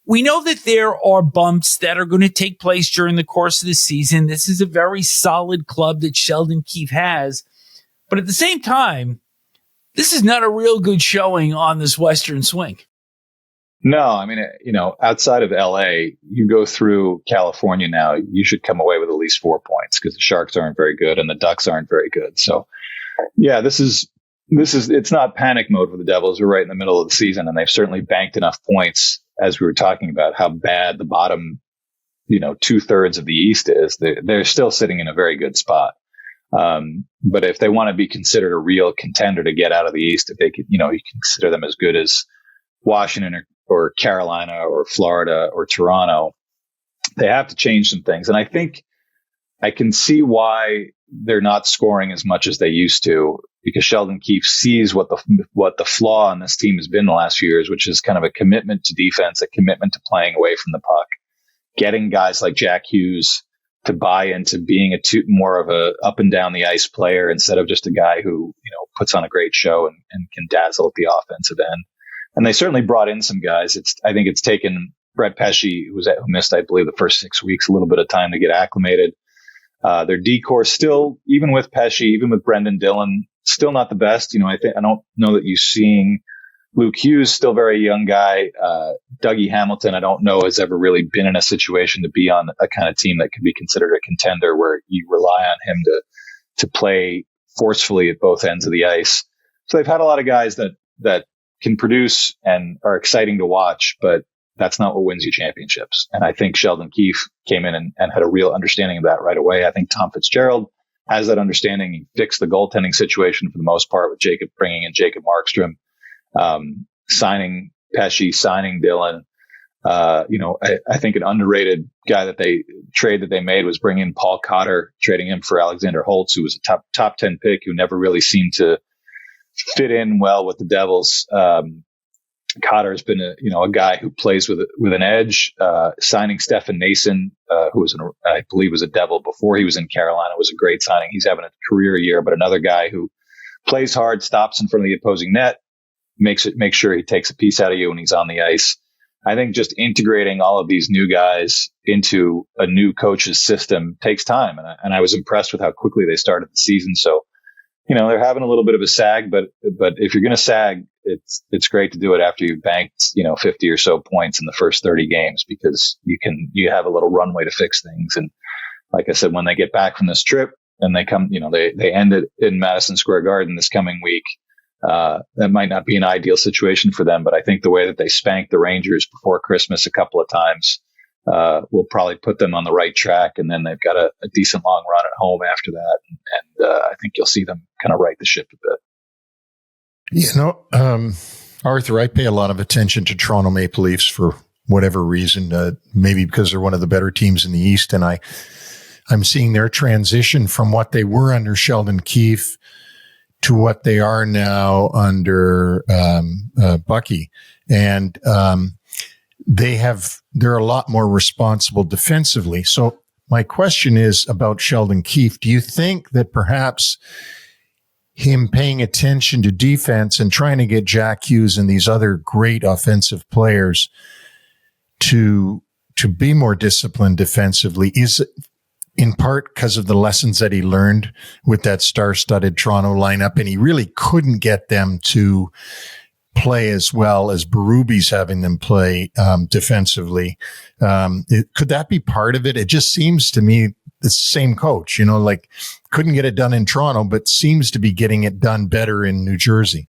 we know that there are bumps that are going to take place during the course of the season. This is a very solid club that Sheldon Keefe has. But at the same time, this is not a real good showing on this Western swing. No, I mean, outside of LA, you go through California now, you should come away with at least 4 points because the Sharks aren't very good and the Ducks aren't very good. So, yeah, it's not panic mode for the Devils. We're right in the middle of the season, and they've certainly banked enough points, as we were talking about how bad the bottom, 2/3 of the East is. They're still sitting in a very good spot. But if they want to be considered a real contender to get out of the East, if they could, you can consider them as good as Washington or Carolina or Florida or Toronto, they have to change some things. And I think I can see why they're not scoring as much as they used to. because Sheldon Keefe sees what the flaw in this team has been the last few years, which is kind of a commitment to defense, a commitment to playing away from the puck, getting guys like Jack Hughes to buy into being more of a up and down the ice player instead of just a guy who, puts on a great show and can dazzle at the offensive end. And they certainly brought in some guys. I think it's taken Brett Pesce, who missed, I believe, the first 6 weeks, a little bit of time to get acclimated. Their decor still, even with Pesce, even with Brendan Dillon, still not the best. I don't know that you're seeing Luke Hughes, still very young guy. Dougie Hamilton, I don't know, has ever really been in a situation to be on a kind of team that could be considered a contender where you rely on him to play forcefully at both ends of the ice. So they've had a lot of guys that can produce and are exciting to watch, but that's not what wins you championships. And I think Sheldon Keefe came in and had a real understanding of that right away. I think Tom Fitzgerald has that understanding. He fixed the goaltending situation for the most part with bringing in Jacob Markstrom, signing Pesce, signing Dillon. I think an underrated guy that they made was bringing in Paul Cotter, trading him for Alexander Holtz, who was a top 10 pick who never really seemed to fit in well with the Devils. Cotter's been a guy who plays with an edge. Signing Stefan Nason, who I believe was a Devil before he was in Carolina, was a great signing. He's having a career year, but another guy who plays hard, stops in front of the opposing net, makes sure he takes a piece out of you when he's on the ice. I think just integrating all of these new guys into a new coach's system takes time, and I was impressed with how quickly they started the season. So, they're having a little bit of a sag, but if you're going to sag, it's great to do it after you've banked 50 or so points in the first 30 games, because you have a little runway to fix things. And like I said, when they get back from this trip and they come, they end it in Madison Square Garden this coming week. That might not be an ideal situation for them, but I think the way that they spanked the Rangers before Christmas a couple of times will probably put them on the right track. And then they've got a decent long run at home after that. And I think you'll see them kind of right the ship a bit. Arthur, I pay a lot of attention to Toronto Maple Leafs for whatever reason, maybe because they're one of the better teams in the East. And I'm seeing their transition from what they were under Sheldon Keefe to what they are now under Bucky. And they're a lot more responsible defensively. So my question is about Sheldon Keefe. Do you think that perhaps him paying attention to defense and trying to get Jack Hughes and these other great offensive players to be more disciplined defensively is in part because of the lessons that he learned with that star-studded Toronto lineup, and he really couldn't get them to play as well as Berube's having them play defensively. Could that be part of it? It just seems to me the same coach, couldn't get it done in Toronto, but seems to be getting it done better in New Jersey.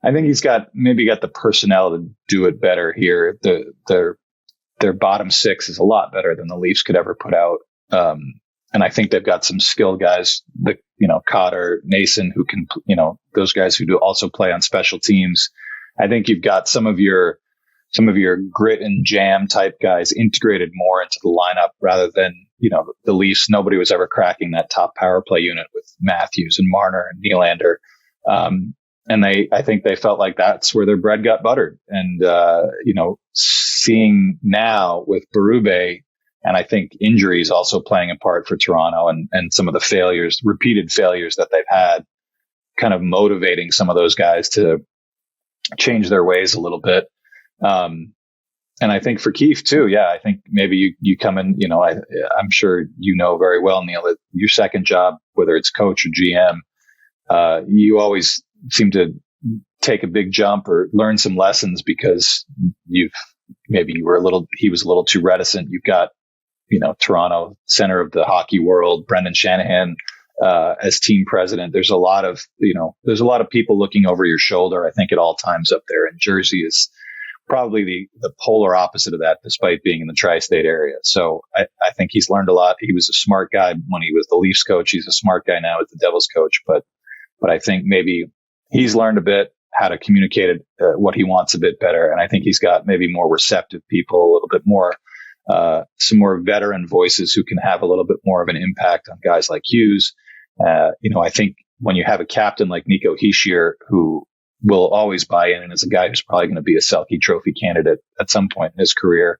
I think he's got the personnel to do it better here. Their bottom six is a lot better than the Leafs could ever put out. And I think they've got some skilled guys, Cotter, Nason, who can, those guys who do also play on special teams. I think you've got some of your grit and jam type guys integrated more into the lineup rather than, the Leafs. Nobody was ever cracking that top power play unit with Matthews and Marner and Nylander. And I think they felt like that's where their bread got buttered. And, seeing now with Berube, and I think injuries also playing a part for Toronto and some of the repeated failures that they've had, kind of motivating some of those guys to change their ways a little bit. And I think for Keefe too, I think maybe you come in, I'm sure very well, Neil, that your second job, whether it's coach or GM, you always seem to take a big jump or learn some lessons because he was a little too reticent. You've got, Toronto, center of the hockey world, Brendan Shanahan, as team president. There's a lot of people looking over your shoulder, I think, at all times up there. And Jersey is probably the polar opposite of that, despite being in the tri-state area. So I think he's learned a lot. He was a smart guy when he was the Leafs coach. He's a smart guy now as the Devils coach. But I think maybe he's learned a bit how to communicate what he wants a bit better. And I think he's got maybe more receptive people, a little bit more, some more veteran voices who can have a little bit more of an impact on guys like Hughes. I think when you have a captain like Nico Hischier, who will always buy in and is a guy who's probably going to be a Selke Trophy candidate at some point in his career.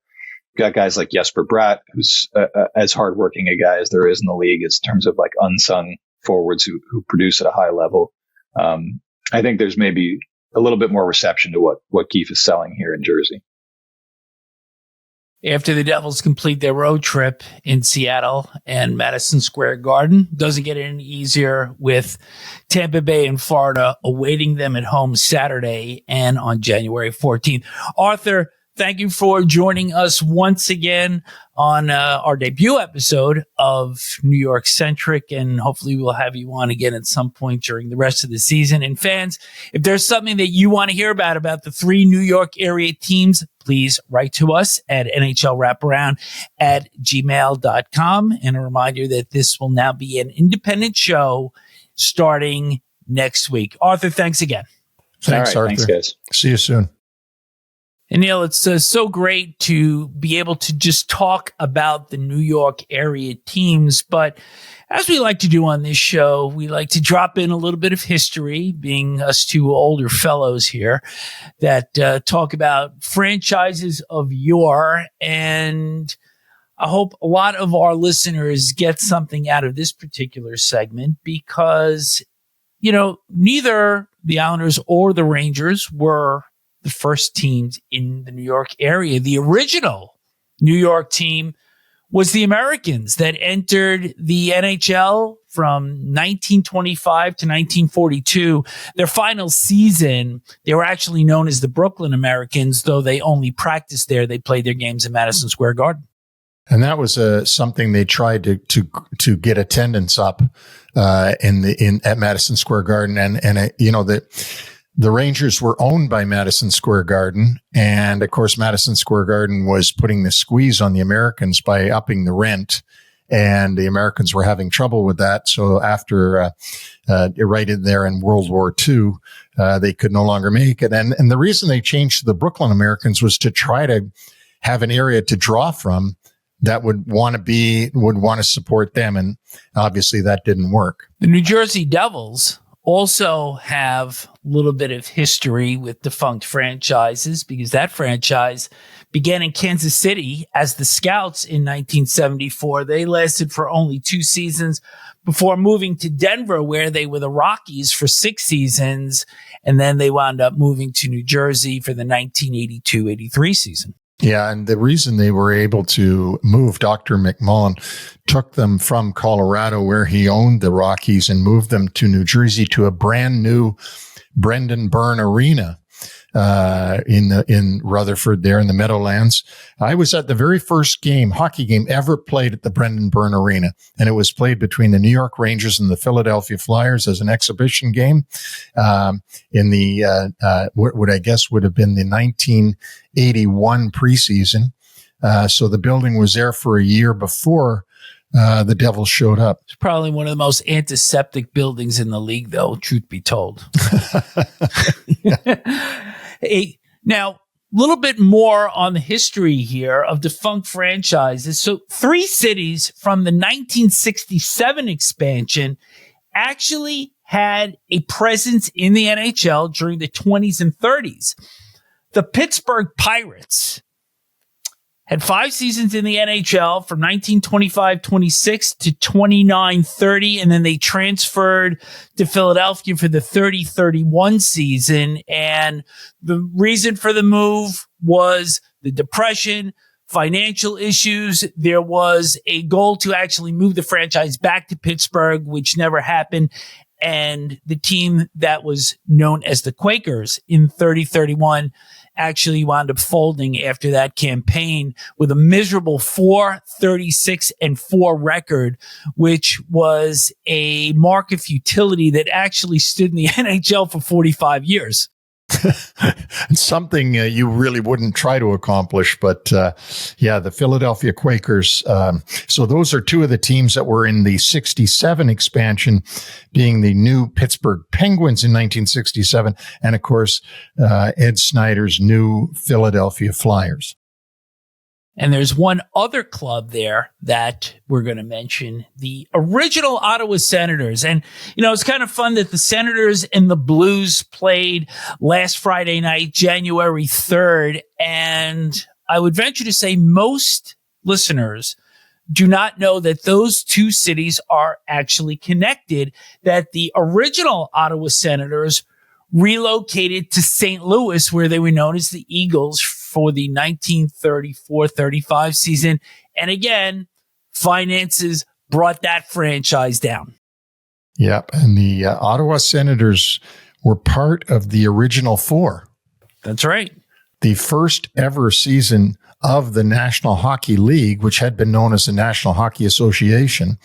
You've got guys like Jesper Bratt, who's as hardworking a guy as there is in the league in terms of like unsung forwards who produce at a high level. I think there's maybe a little bit more reception to what Keefe is selling here in Jersey. After the Devils complete their road trip in Seattle and Madison Square Garden, doesn't get any easier with Tampa Bay and Florida awaiting them at home Saturday and on January 14th. Arthur, thank you for joining us once again on our debut episode of New York Centric, and hopefully we'll have you on again at some point during the rest of the season. And fans, if there's something that you want to hear about the three New York area teams, please write to us at NHL Wraparound at gmail.com. And a reminder that this will now be an independent show starting next week. Arthur, thanks again. Thanks, All right, Arthur. thanks, guys. See you soon. And Neil, it's so great to be able to just talk about the New York area teams. But as we like to do on this show, we like to drop in a little bit of history, being us two older fellows here that talk about franchises of yore. And I hope a lot of our listeners get something out of this particular segment because, you know, neither the Islanders or the Rangers were the first teams in the New York area. The original New York team was the Americans that entered the NHL from 1925 to 1942. Their final season, they were actually known as the Brooklyn Americans, though they only practiced there. They played their games in Madison Square Garden. And that was something they tried to get attendance up at Madison Square Garden, and you know the Rangers were owned by Madison Square Garden, and of course Madison Square Garden was putting the squeeze on the Americans by upping the rent, and the Americans were having trouble with that. So after right in there in World War II, they could no longer make it, and the reason they changed to the Brooklyn Americans was to try to have an area to draw from that would want to support them, and obviously that didn't work. The New Jersey Devils also have a little bit of history with defunct franchises because that franchise began in Kansas City as the Scouts in 1974. They lasted for only 2 seasons before moving to Denver, where they were the Rockies for 6 seasons. And then they wound up moving to New Jersey for the 1982-83 season. Yeah, and the reason they were able to move, Dr. McMullen took them from Colorado, where he owned the Rockies, and moved them to New Jersey to a brand new Brendan Byrne Arena in Rutherford, there in the Meadowlands. I was at the very first hockey game ever played at the Brendan Byrne Arena, and it was played between the New York Rangers and the Philadelphia Flyers as an exhibition game in the what I guess would have been the 1981 preseason. So the building was there for a year before the Devils showed up. It's probably one of the most antiseptic buildings in the league, though, truth be told. Hey, now, a little bit more on the history here of defunct franchises. So 3 cities from the 1967 expansion actually had a presence in the NHL during the 20s and 30s. The Pittsburgh Pirates had 5 seasons in the NHL from 1925-26 to 29-30, and then they transferred to Philadelphia for the 30-31 season. And the reason for the move was the Depression, financial issues. There was a goal to actually move the franchise back to Pittsburgh, which never happened. And the team that was known as the Quakers in 30-31 actually wound up folding after that campaign with a miserable 4-36-4 record, which was a mark of futility that actually stood in the NHL for 45 years. Something you really wouldn't try to accomplish, but yeah, the Philadelphia Quakers. So those are 2 of the teams that were in the 67 expansion, being the new Pittsburgh Penguins in 1967, and of course, Ed Snyder's new Philadelphia Flyers. And there's one other club there that we're going to mention, the original Ottawa Senators. And, it's kind of fun that the Senators and the Blues played last Friday night, January 3rd. And I would venture to say most listeners do not know that those two cities are actually connected, that the original Ottawa Senators relocated to St. Louis, where they were known as the Eagles for the 1934-35 season. And again, finances brought that franchise down. Yep. And the Ottawa Senators were part of the original four. That's right. The first ever season of the National Hockey League, which had been known as the National Hockey Association.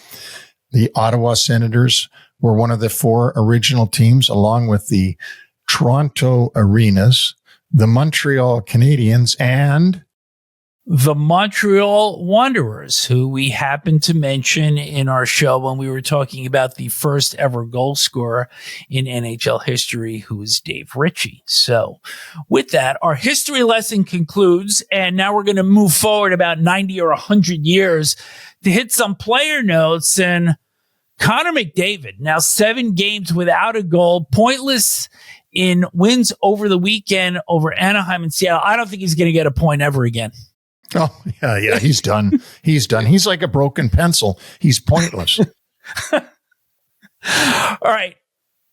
The Ottawa Senators were one of the four original teams, along with the Toronto Arenas, the Montreal Canadiens, and the Montreal Wanderers, who we happened to mention in our show when we were talking about the first ever goal scorer in NHL history, who is Dave Ritchie. So with that, our history lesson concludes, and now we're going to move forward about 90 or 100 years to hit some player notes. And Connor McDavid, now 7 games without a goal, pointless in wins over the weekend over Anaheim and Seattle. I don't think he's going to get a point ever again. Oh, yeah, he's done. He's done. He's like a broken pencil. He's pointless. All right.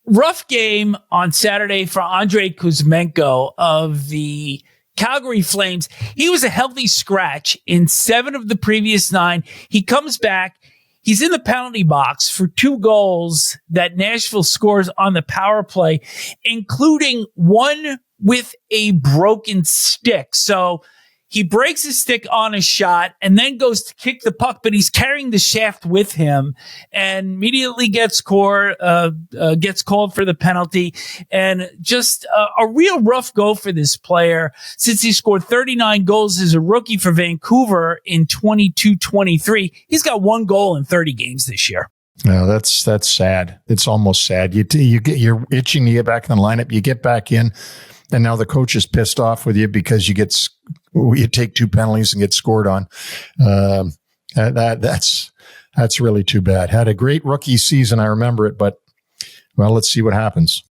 Rough game on Saturday for Andrei Kuzmenko of the Calgary Flames. He was a healthy scratch in 7 of the previous 9. He comes back. He's in the penalty box for 2 goals that Nashville scores on the power play, including one with a broken stick. So he breaks his stick on a shot and then goes to kick the puck, but he's carrying the shaft with him and immediately gets called for the penalty. And just a real rough go for this player, since he scored 39 goals as a rookie for Vancouver in 22-23. He's got 1 goal in 30 games this year. No, that's sad. It's almost sad. You're itching to get back in the lineup. You get back in, and now the coach is pissed off with you because you take 2 penalties and get scored on. That's really too bad. Had a great rookie season. I remember it, but well, let's see what happens.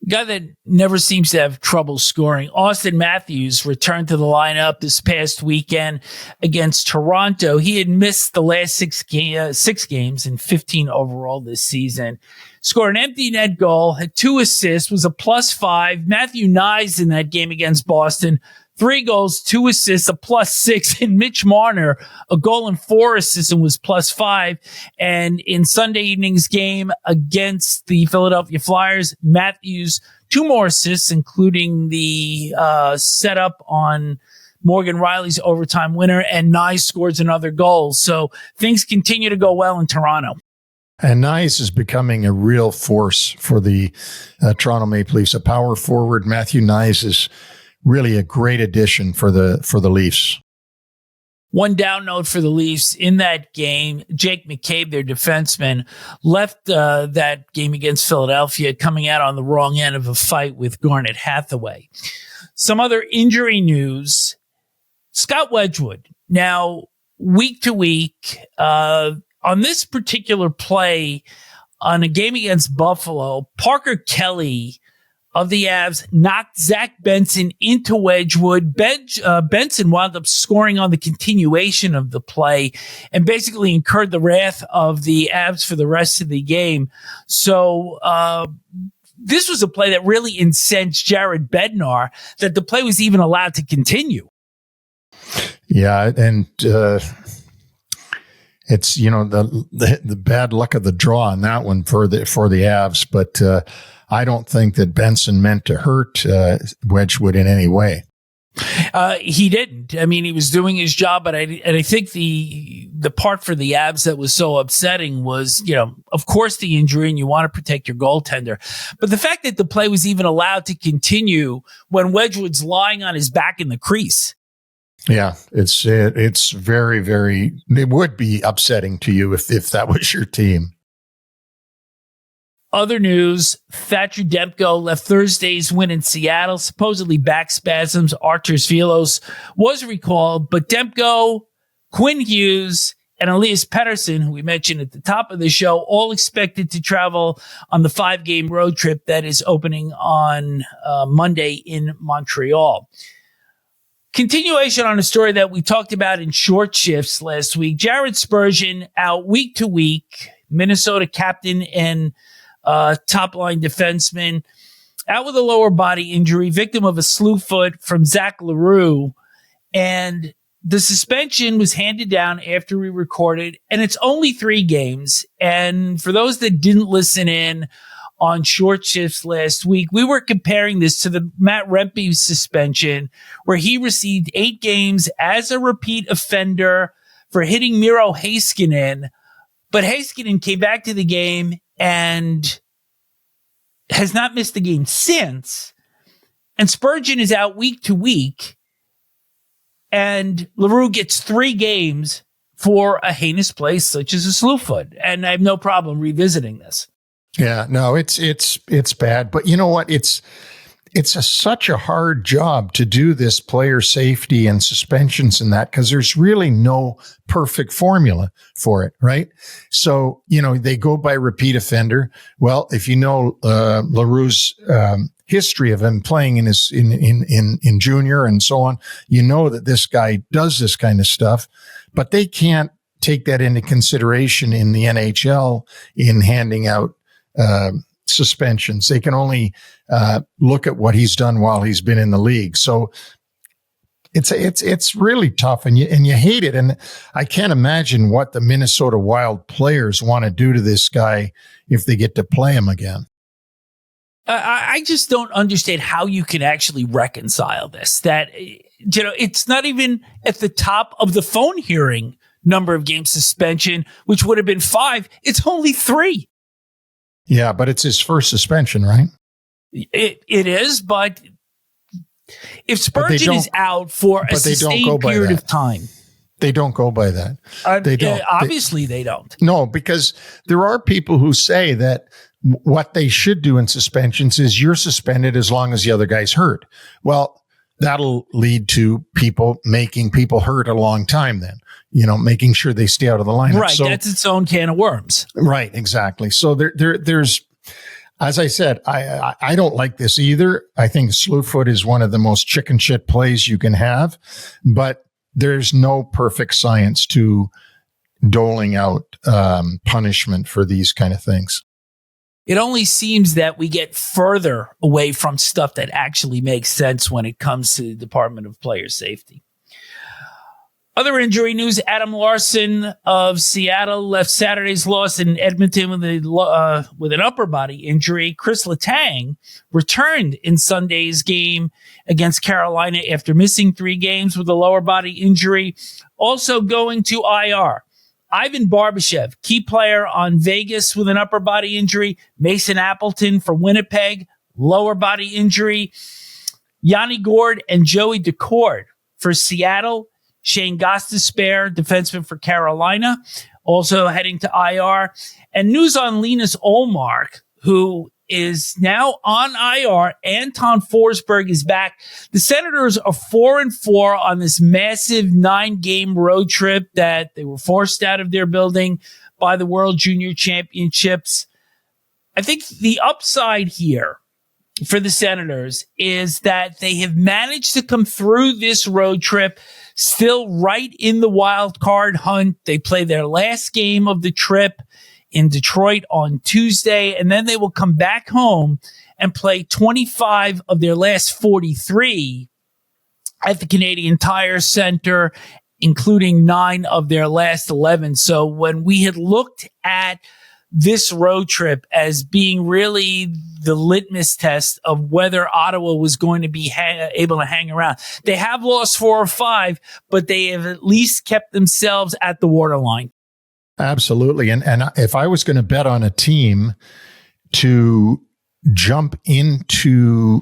Guy that never seems to have trouble scoring, Austin Matthews, returned to the lineup this past weekend against Toronto. He had missed the last 6 games and 15 overall this season. Scored an empty net goal, had 2 assists, was a +5. Matthew Nyes in that game against Boston, 3 goals, 2 assists, a +6. And Mitch Marner, a goal and 4 assists, and was +5. And in Sunday evening's game against the Philadelphia Flyers, Matthews, 2 more assists, including the setup on Morgan Riley's overtime winner, and Nyes scores another goal. So things continue to go well in Toronto. And Nyes is becoming a real force for the Toronto Maple Leafs. A power forward, Matthew Nyes, is really a great addition for the Leafs. One down note for the Leafs in that game, Jake McCabe, their defenseman, left that game against Philadelphia coming out on the wrong end of a fight with Garnet Hathaway. Some other injury news. Scott Wedgwood. Now, week to week, on this particular play on a game against Buffalo, Parker Kelly of the Avs knocked Zach Benson into Wedgwood. Benson wound up scoring on the continuation of the play and basically incurred the wrath of the Avs for the rest of the game. So this was a play that really incensed Jared Bednar that the play was even allowed to continue. Yeah, and it's the bad luck of the draw on that one for the Avs, but I don't think that Benson meant to hurt Wedgwood in any way. He didn't. I mean, he was doing his job, but I think the part for the Avs that was so upsetting was, of course, the injury, and you want to protect your goaltender. But the fact that the play was even allowed to continue when Wedgwood's lying on his back in the crease. Yeah, it's very, very, it would be upsetting to you if that was your team. Other news, Thatcher Demko left Thursday's win in Seattle, supposedly back spasms. Arturs Filos was recalled, but Demko, Quinn Hughes, and Elias Pettersson, who we mentioned at the top of the show, all expected to travel on the 5-game road trip that is opening on Monday in Montreal. Continuation on a story that we talked about in short shifts last week. Jared Spurgeon out week to week. Minnesota captain and top-line defenseman out with a lower body injury, victim of a slew foot from Zach LaRue. And the suspension was handed down after we recorded, and it's only 3 games. And for those that didn't listen in on short shifts last week, we were comparing this to the Matt Rempe suspension, where he received 8 games as a repeat offender for hitting Miro Heiskanen. But Heiskanen came back to the game and has not missed the game since. And Spurgeon is out week to week. And LaRue gets 3 games for a heinous play such as a slew foot. And I have no problem revisiting this. Yeah, no, it's bad. But you know what? It's such a hard job to do this player safety and suspensions and that, because there's really no perfect formula for it, right? So, they go by repeat offender. Well, if you know LaRue's history of him playing in junior and so on, you know that this guy does this kind of stuff, but they can't take that into consideration in the NHL in handing out suspensions. They can only look at what he's done while he's been in the league. So it's really tough, and you hate it. And I can't imagine what the Minnesota Wild players want to do to this guy if they get to play him again. I just don't understand how you can actually reconcile this. That, it's not even at the top of the phone hearing number of game suspension, which would have been 5. It's only 3. Yeah, but it's his first suspension, right? It is, but if Spurgeon is out for a sustained period of time. They don't go by that. They don't. Obviously, they don't. No, because there are people who say that what they should do in suspensions is you're suspended as long as the other guy's hurt. Well, that'll lead to people making people hurt a long time then. Making sure they stay out of the lineup. Right, so, that's its own can of worms. Right, exactly. So there's, as I said, I don't like this either. I think slew foot is one of the most chicken shit plays you can have, but there's no perfect science to doling out punishment for these kind of things. It only seems that we get further away from stuff that actually makes sense when it comes to the Department of Player Safety. Other injury news, Adam Larson of Seattle left Saturday's loss in Edmonton with an upper body injury. Chris Letang returned in Sunday's game against Carolina after missing 3 games with a lower body injury. Also going to IR, Ivan Barbashev, key player on Vegas with an upper body injury. Mason Appleton for Winnipeg, lower body injury. Yanni Gourde and Joey Decord for Seattle. Shane Gostisbehere, defenseman for Carolina, also heading to IR. And news on Linus Ullmark, who is now on IR. Anton Forsberg is back. The Senators are 4-4 on this massive 9-game road trip that they were forced out of their building by the World Junior Championships. I think the upside here for the Senators is that they have managed to come through this road trip still right in the wild card hunt. They play their last game of the trip in Detroit on Tuesday, and then they will come back home and play 25 of their last 43 at the Canadian Tire Center, including 9 of their last 11. So when we had looked at this road trip as being really the litmus test of whether Ottawa was going to be able to hang around, they have lost 4 or 5, but they have at least kept themselves at the waterline. Absolutely. And if I was going to bet on a team to jump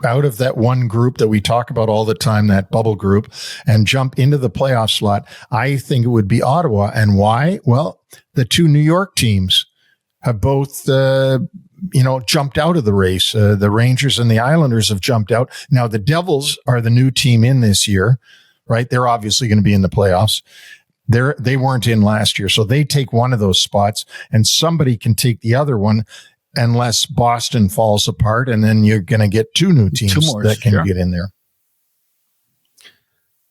out of that one group that we talk about all the time, that bubble group, and jump into the playoff slot, I think it would be Ottawa. And why? Well, the 2 New York teams have both jumped out of the race. The Rangers and the Islanders have jumped out. Now the Devils are the new team in this year, right? They're obviously going to be in the playoffs. They weren't in last year, so they take one of those spots, and somebody can take the other one, unless Boston falls apart, and then you're going to get two new teams that can get in there.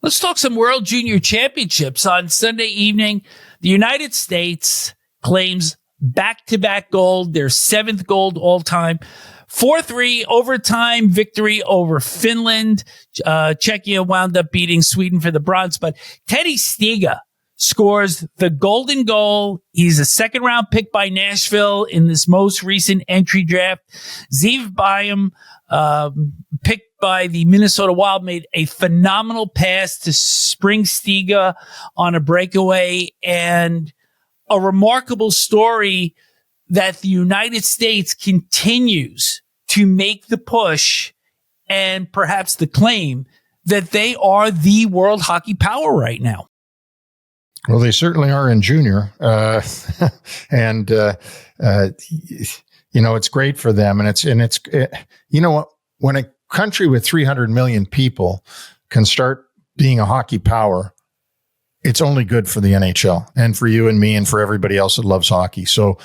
Let's talk some World Junior Championships. On Sunday evening, the United States claims back-to-back gold, their 7th gold all-time. 4-3 overtime victory over Finland. Czechia wound up beating Sweden for the bronze, but Teddy Stiga scores the golden goal. He's a second-round pick by Nashville in this most recent entry draft. Zeev Byam, picked by the Minnesota Wild, made a phenomenal pass to spring Stiga on a breakaway, and a remarkable story that the United States continues to make the push and perhaps the claim that they are the world hockey power right now. Well, they certainly are in junior. And it's great for them. And you know what, when a country with 300 million people can start being a hockey power, it's only good for the NHL and for you and me and for everybody else that loves hockey. So,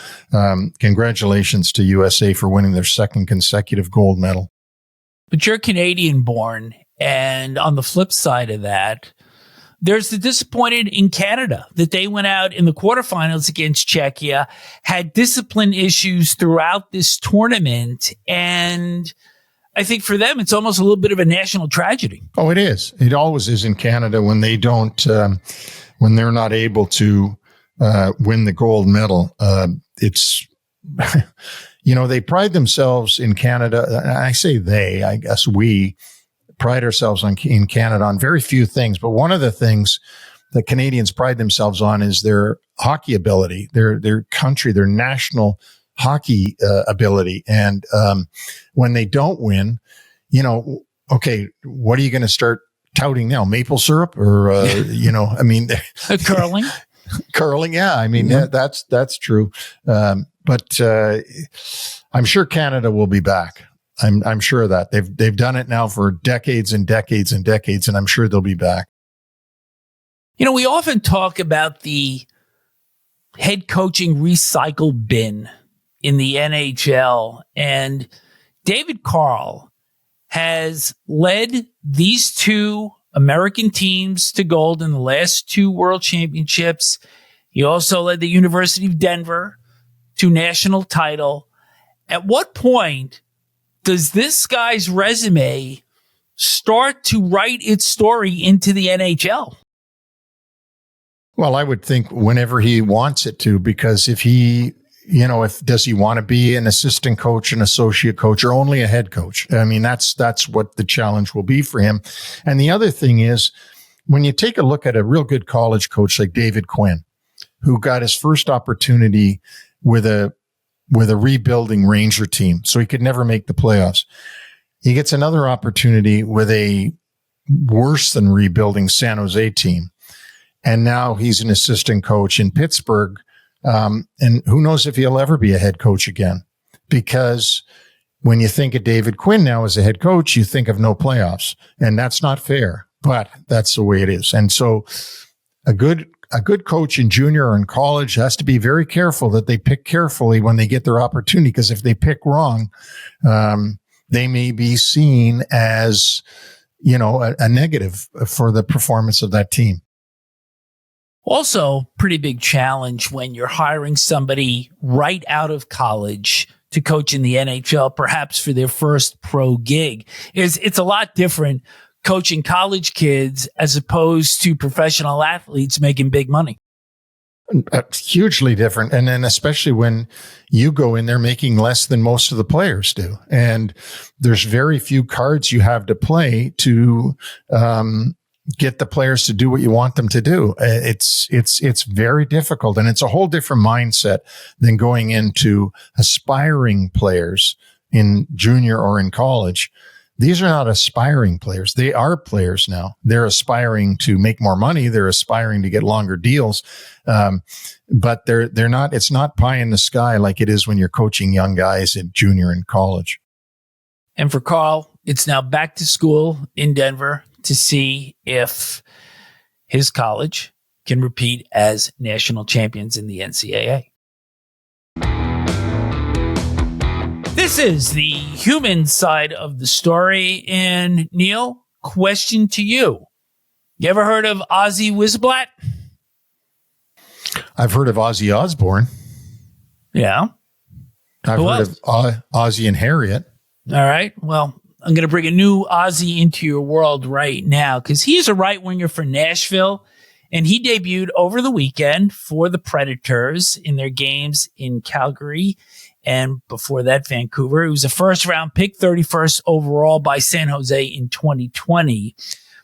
congratulations to USA for winning their 2nd consecutive gold medal. But you're Canadian born. And on the flip side of that, there's the disappointed in Canada that they went out in the quarterfinals against Czechia, had discipline issues throughout this tournament. And I think for them, it's almost a little bit of a national tragedy. Oh, it is. It always is in Canada when they don't, when they're not able to win the gold medal. It's, they pride themselves in Canada. I say they, I guess we pride ourselves in Canada on very few things. But one of the things that Canadians pride themselves on is their hockey ability, their country, their national hockey ability. And when they don't win, okay, what are you going to start touting now? Maple syrup or, curling? Curling, yeah. That's true. But I'm sure Canada will be back. I'm sure of that. They've done it now for decades and decades and decades, and I'm sure they'll be back. We often talk about the head coaching recycle bin in the NHL, and David Carl has led these 2 American teams to gold in the last 2 World Championships. He also led the University of Denver to national title. At what point does this guy's resume start to write its story into the NHL? Well, I would think whenever he wants it to, because if he, does he want to be an assistant coach, an associate coach, or only a head coach? That's what the challenge will be for him. And the other thing is, when you take a look at a real good college coach like David Quinn, who got his first opportunity with a rebuilding Ranger team, so he could never make the playoffs. He gets another opportunity with a worse than rebuilding San Jose team. And now he's an assistant coach in Pittsburgh. And who knows if he'll ever be a head coach again, because when you think of David Quinn now as a head coach, you think of no playoffs, and that's not fair, but that's the way it is. And so a good coach in junior or in college has to be very careful that they pick carefully when they get their opportunity, because if they pick wrong, they may be seen as, a negative for the performance of that team. Also, pretty big challenge when you're hiring somebody right out of college to coach in the NHL, perhaps for their first pro gig. It's a lot different coaching college kids as opposed to professional athletes making big money. Hugely different. And then especially when you go in there making less than most of the players do. And there's very few cards you have to play to get the players to do what you want them to do. It's very difficult, and it's a whole different mindset than going into aspiring players in junior or in college These are not aspiring players. They are players now. They're aspiring to make more money. They're aspiring to get longer deals. But they're not, it's not pie in the sky like it is when you're coaching young guys in junior and college. And for Carl, it's now back to school in Denver to see if his college can repeat as national champions in the NCAA. This is the human side of the story. And Neil, question to you. You ever heard of Ozzy Wiesblatt? I've heard of Ozzy Osbourne. Yeah. I've heard of Ozzy and Harriet. All right. Well, I'm going to bring a new Ozzy into your world right now because he's a right winger for Nashville, and he debuted over the weekend for the Predators in their games in Calgary and before that, Vancouver. He was a first-round pick, 31st overall by San Jose in 2020.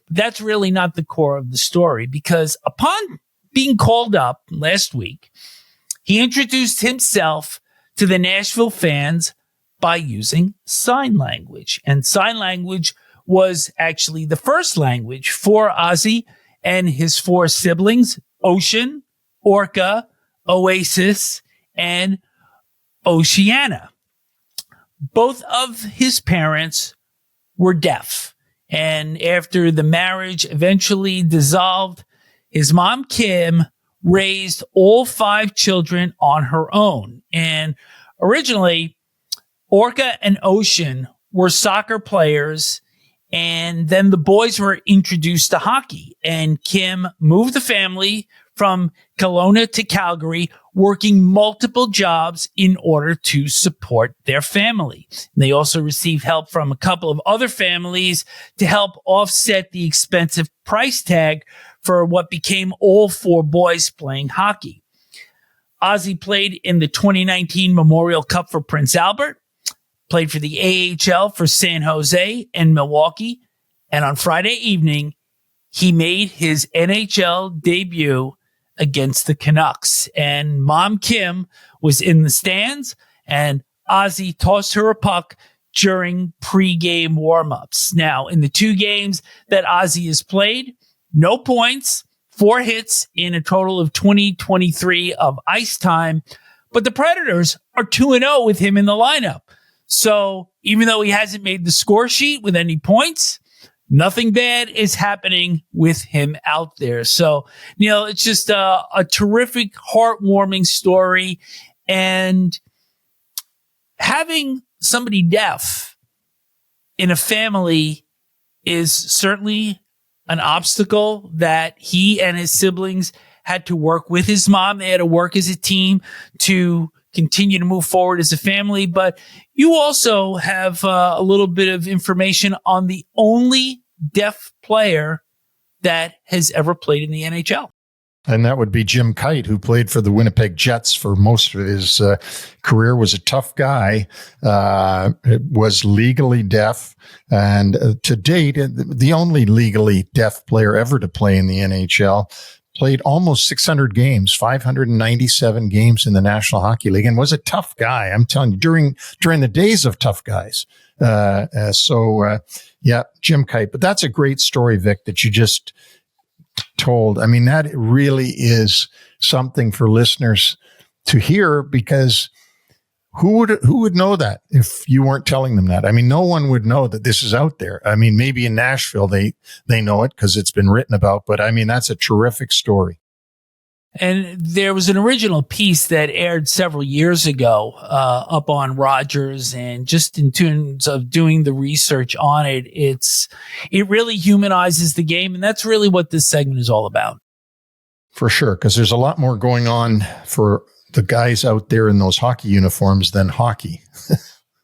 But that's really not the core of the story because upon being called up last week, he introduced himself to the Nashville fans by using sign language. And sign language was actually the first language for Ozzy and his four siblings, Ocean, Orca, Oasis, and Oceana. Both of his parents were deaf. And after the marriage eventually dissolved, his mom, Kim, raised all 5 children on her own. And originally, Orca and Ocean were soccer players, and then the boys were introduced to hockey. And Kim moved the family from Kelowna to Calgary, working multiple jobs in order to support their family. And they also received help from a couple of other families to help offset the expensive price tag for what became all 4 boys playing hockey. Ozzy played in the 2019 Memorial Cup for Prince Albert, played for the AHL for San Jose and Milwaukee, and on Friday evening, he made his NHL debut against the Canucks. And Mom Kim was in the stands, and Ozzy tossed her a puck during pregame warmups. Now, in the 2 games that Ozzy has played, no points, 4 hits in a total of 20-23 of ice time, but the Predators are 2-0 with him in the lineup. So even though he hasn't made the score sheet with any points, nothing bad is happening with him out there. So, Neil, it's just a terrific, heartwarming story. And having somebody deaf in a family is certainly an obstacle that he and his siblings had to work with. His mom, they had to work as a team to continue to move forward as a family. But you also have a little bit of information on the only deaf player that has ever played in the NHL. And that would be Jim Kite, who played for the Winnipeg Jets for most of his career, was a tough guy, was legally deaf, and to date, the only legally deaf player ever to play in the NHL. Played almost 600 games, 597 games in the National Hockey League, and was a tough guy. I'm telling you, during the days of tough guys. Yeah, Jim Kite. But that's a great story, Vic, that you just told. I mean, that really is something for listeners to hear, because who would know that if you weren't telling them that? I mean, no one would know that this is out there. I mean, maybe in Nashville, they know it because it's been written about, but I mean, that's a terrific story. And there was an original piece that aired several years ago up on Rogers, and just in terms of doing the research on it, it really humanizes the game, and that's really what this segment is all about. For sure, because there's a lot more going on for the guys out there in those hockey uniforms than hockey.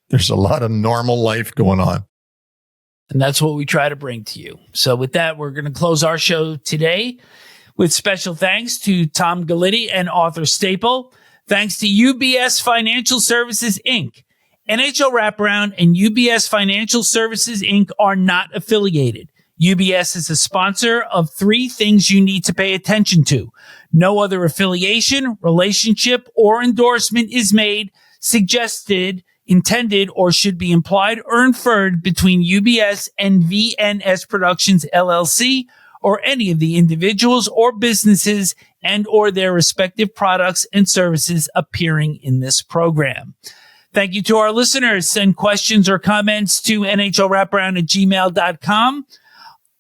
There's a lot of normal life going on. And that's what we try to bring to you. So with that, we're going to close our show today with special thanks to Tom Gulitti and Arthur Staple. Thanks to UBS Financial Services, Inc. NHL Wraparound and UBS Financial Services, Inc. are not affiliated. UBS is a sponsor of 3 things you need to pay attention to. No other affiliation, relationship, or endorsement is made, suggested, intended or should be implied or inferred between UBS and VNS Productions LLC or any of the individuals or businesses and or their respective products and services appearing in this program. Thank you to our listeners. Send questions or comments to nhlwraparound@gmail.com.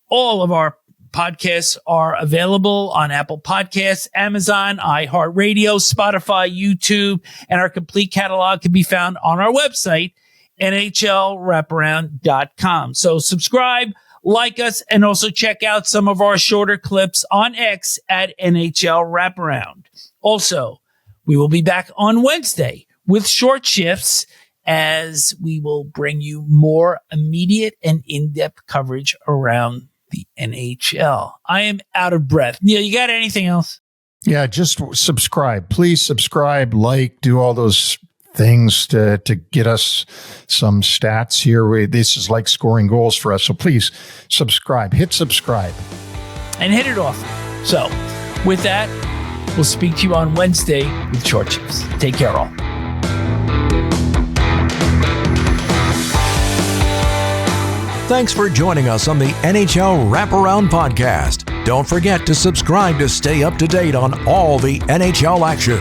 All of our podcasts are available on Apple Podcasts, Amazon, iHeartRadio, Spotify, YouTube, and our complete catalog can be found on our website, nhlwraparound.com. So subscribe, like us, and also check out some of our shorter clips on X at NHL Wraparound. Also, we will be back on Wednesday with short shifts as we will bring you more immediate and in-depth coverage around the NHL. I am out of breath. Neil, you got anything else? Yeah, just subscribe. Please subscribe, like, do all those things to get us some stats here. This is like scoring goals for us. So please subscribe. Hit subscribe. And hit it off. So with that, we'll speak to you on Wednesday with short shifts. Take care, all. Thanks for joining us on the NHL Wraparound podcast. Don't forget to subscribe to stay up to date on all the NHL action.